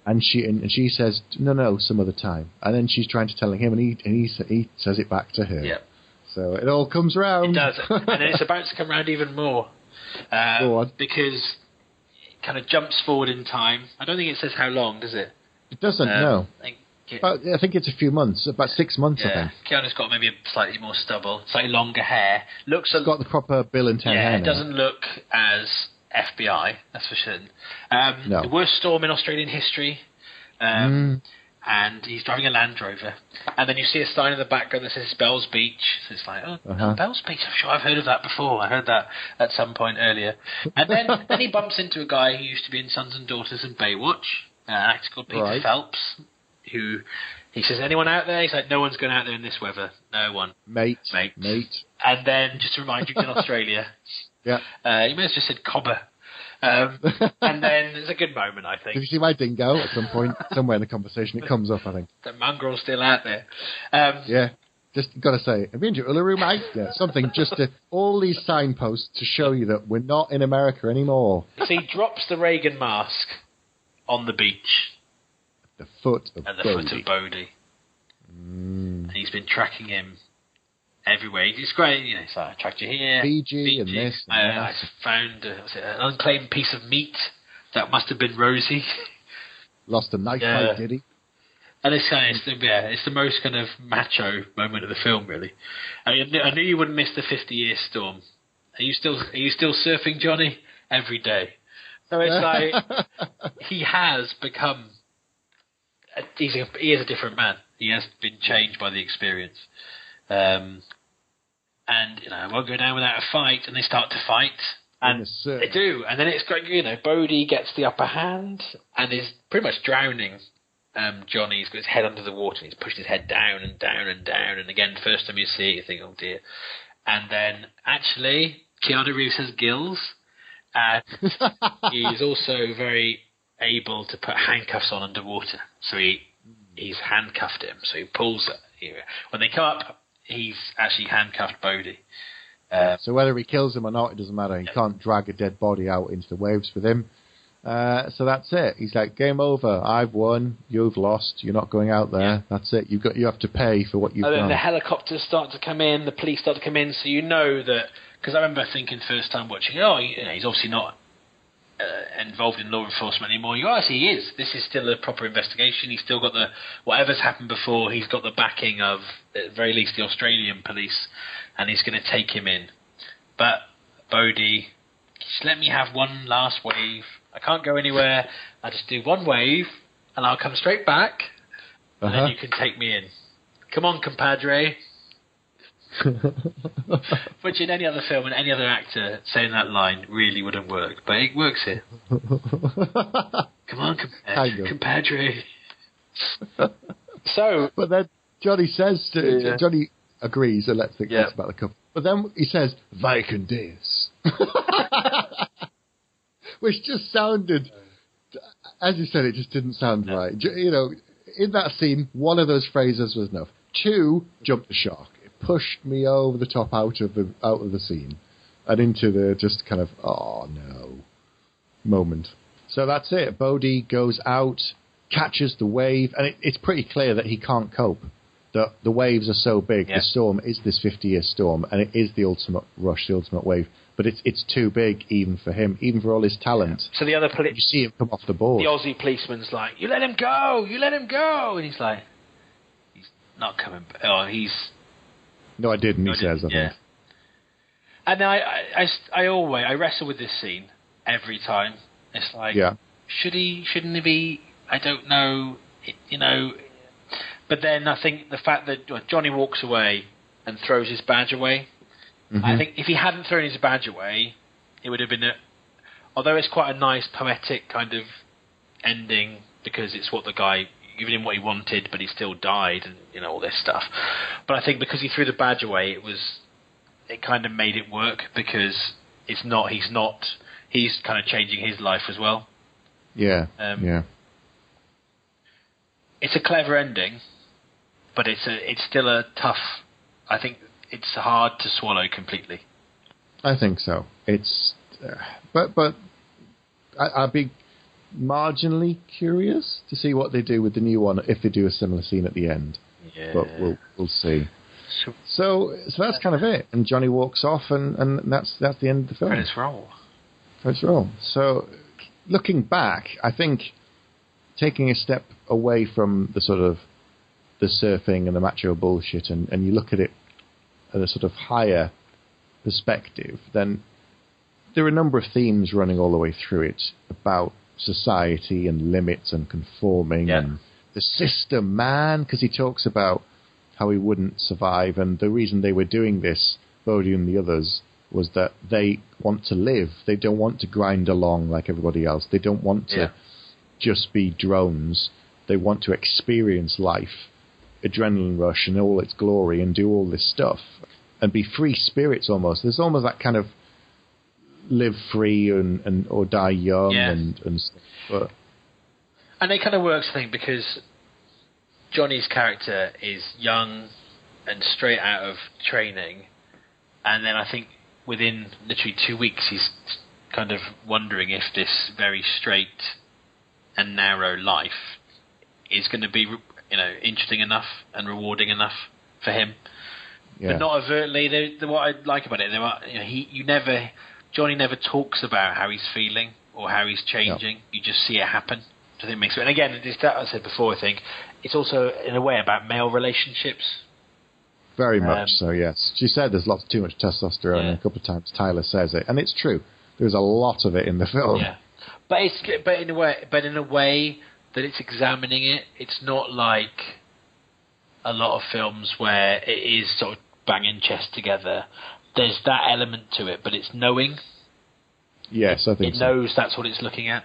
And she says, "No, some other time." And then she's trying to tell him, and he says it back to her. Yeah. So it all comes round. It does, and then it's about to come round even more. Go on. Because kind of jumps forward in time. I don't think it says how long, does it? It doesn't, no. I think it's a few months, about 6 months, I think. Keanu's got maybe a slightly more stubble, slightly longer hair. Looks got the proper Bill and Ted hair. It doesn't look as FBI, that's for certain. No. The worst storm in Australian history. And he's driving a Land Rover. And then you see a sign in the background that says Bell's Beach. So it's like, Bell's Beach, I'm sure I've heard of that before. I heard that at some point earlier. And then he bumps into a guy who used to be in Sons and Daughters and Baywatch, an actor called Peter Phelps, who he says, anyone out there? He's like, no one's going out there in this weather. No one. Mate. And then, just to remind you, in Australia, you may have just said cobber. And then there's a good moment, I think. Did you see my dingo at some point? Somewhere in the conversation it comes up, I think. The mongrel's still out there. Just got to say, have you been to Uluru, mate? Yeah, something just to, all these signposts to show you that we're not in America anymore. So he drops the Reagan mask on the beach. At the foot of Bodie. And he's been tracking him everywhere. He's great, it's like, I tracked you here. Fiji and this. And I found an unclaimed piece of meat that must have been Rosie. Lost a knife fight, did he? And it's the most kind of macho moment of the film, really. I knew you wouldn't miss the 50-year storm. Are you still surfing, Johnny? Every day. So it's like he has become. He is a different man. He has been changed by the experience. And I won't go down without a fight. And they start to fight, and they do. And then it's great. Bodie gets the upper hand and is pretty much drowning. Johnny's got his head under the water. And he's pushing his head down and down and down. And again, first time you see it, you think, oh dear. And then actually, Keanu Reeves has gills, and he's also very able to put handcuffs on underwater. So he's handcuffed him. So he pulls it. When they come up, he's actually handcuffed Bodie. So whether he kills him or not, it doesn't matter. He can't drag a dead body out into the waves with him. So that's it. He's like, game over. I've won. You've lost. You're not going out there. Yeah. That's it. You have to pay for what you've done. And then the helicopters start to come in. The police start to come in. So you know that, because I remember thinking first time watching, he's obviously not involved in law enforcement anymore. He is. This is still a proper investigation. He's still got whatever's happened before, he's got the backing of, at the very least, the Australian police, and he's going to take him in. But Bodie, just let me have one last wave. I can't go anywhere. I just do one wave, and I'll come straight back, and then you can take me in. Come on, compadre. Which in any other film and any other actor saying that line really wouldn't work, but it works here. Come on, compadre. But then Johnny says Johnny agrees and let's think about the couple. But then he says, "They can dance," which just sounded, as you said, it just didn't sound right. In that scene, one of those phrases was enough. 2, jump the shark. Pushed me over the top out of the scene and into the just kind of moment. So that's it. Bodie goes out, catches the wave, and it's pretty clear that he can't cope. The waves are so big. Yeah. The storm is this 50-year storm, and it is the ultimate rush, the ultimate wave. But it's too big even for him, even for all his talent. So the other you see him come off the board. The Aussie policeman's like, "You let him go! You let him go!" And he's like, "He's not coming back." Oh, he's. No, I didn't. He says, I think. And I wrestle with this scene every time. It's like, should he? Shouldn't he be? I don't know. But then I think the fact that Johnny walks away and throws his badge away. Mm-hmm. I think if he hadn't thrown his badge away, it would have been although it's quite a nice poetic kind of ending because it's what the guy. Given him what he wanted, but he still died, and all this stuff. But I think because he threw the badge away, it kind of made it work because he's kind of changing his life as well. Yeah, It's a clever ending, but it's still a tough. I think it's hard to swallow completely. I think so. It's, but I'd be marginally curious to see what they do with the new one if they do a similar scene at the end. Yeah. But we'll see. So that's kind of it. And Johnny walks off, and that's the end of the film. Credits roll. So looking back, I think taking a step away from the sort of the surfing and the macho bullshit, and you look at it at a sort of higher perspective, then there are a number of themes running all the way through it about society and limits and conforming and the system, man, because he talks about how he wouldn't survive, and the reason they were doing this, Bodhi and the others, was that they want to live. They don't want to grind along like everybody else. They don't want to just be drones. They want to experience life, adrenaline rush and all its glory, and do all this stuff and be free spirits almost. There's almost that kind of live free and or die young and stuff. And it kind of works, I think, because Johnny's character is young and straight out of training, and then I think within literally 2 weeks he's kind of wondering if this very straight and narrow life is going to be, interesting enough and rewarding enough for him. But not overtly. What I like about it, Johnny never talks about how he's feeling or how he's changing. You just see it happen. I think it makes it. And again, it's that I said before. I think it's also in a way about male relationships. Very much so. Yes, she said there's too much testosterone, and a couple of times Tyler says it, and it's true. There's a lot of it in the film. Yeah, but in a way that it's examining it. It's not like a lot of films where it is sort of banging chest together. There's that element to it, but it's knowing. Yes, I think it knows that's what it's looking at,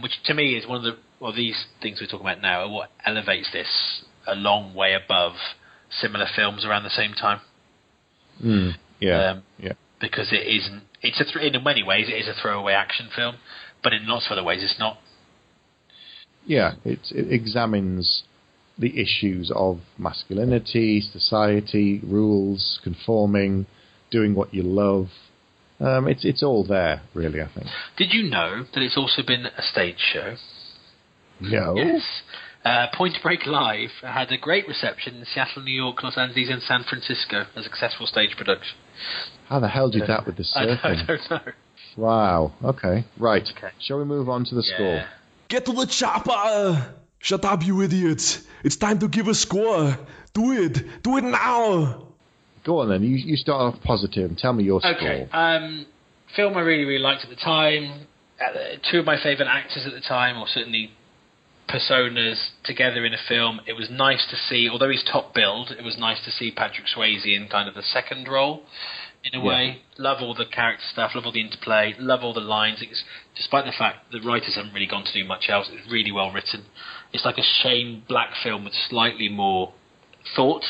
which to me is one of these things we're talking about now are what elevates this a long way above similar films around the same time. Because it isn't. In many ways, it is a throwaway action film, but in lots of other ways, it's not. Yeah, it examines the issues of masculinity, society, rules, conforming, doing what you love. It's all there, really, I think. Did you know that it's also been a stage show? No. Yes. Point Break Live had a great reception in Seattle, New York, Los Angeles, and San Francisco, a successful stage production. How the hell did that with the surfing? I don't know. Wow. Okay. Right. Okay. Shall we move on to the score? Get to the chopper! Shut up, you idiots! It's time to give a score! Do it! Do it now! Go on then, you start off positive and tell me your score. Okay, film I really, really liked at the time. Two of my favourite actors at the time, or certainly personas together in a film. It was nice to see, although he's top billed, it was nice to see Patrick Swayze in kind of the second role. In a way, love all the character stuff, love all the interplay, love all the lines. Despite the fact the writers haven't really gone to do much else, it's really well written. It's like a Shane Black film with slightly more thought.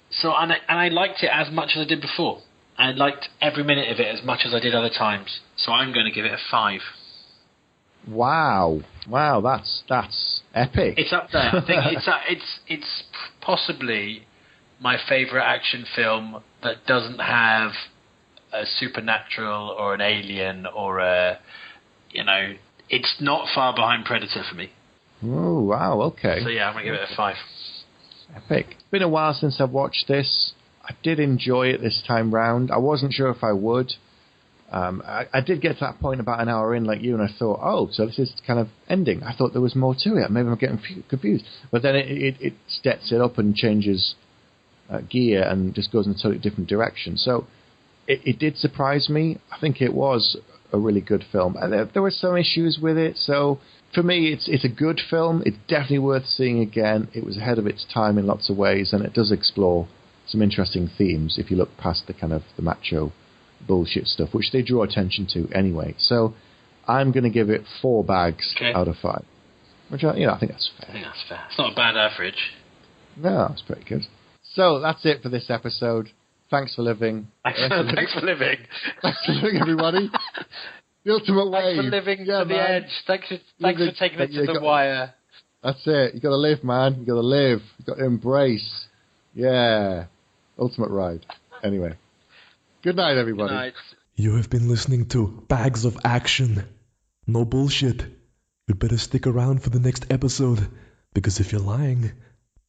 So, and I liked it as much as I did before. I liked every minute of it as much as I did other times. So I'm going to give it a 5. Wow, that's epic. It's up there. I think it's possibly my favourite action film that doesn't have a supernatural or an alien or it's not far behind Predator for me. Oh, wow, okay. So yeah, I'm going to give it a 5. Epic. It's been a while since I've watched this. I did enjoy it this time round. I wasn't sure if I would. I did get to that point about an hour in like you, and I thought, oh, so this is kind of ending. I thought there was more to it. Maybe I'm getting confused. But then it steps it up and changes gear and just goes in a totally different direction. So it did surprise me. I think it was a really good film. And there were some issues with it. So for me, it's a good film. It's definitely worth seeing again. It was ahead of its time in lots of ways, and it does explore some interesting themes if you look past the kind of the macho bullshit stuff, which they draw attention to anyway. So I'm going to give it 4 bags out of 5. Which, I think that's fair. I think that's fair. It's not a bad average. No, it's pretty good. So that's it for this episode. Thanks for living. Thanks for living. Thanks for living, everybody. The ultimate wave. Thanks for living to the edge. Thanks for taking it to the wire. That's it. You got to live, man. You got to live. You got to embrace. Yeah. Ultimate ride. Anyway. Good night, everybody. Good night. You have been listening to Bags of Action. No bullshit. You'd better stick around for the next episode, because if you're lying,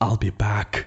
I'll be back.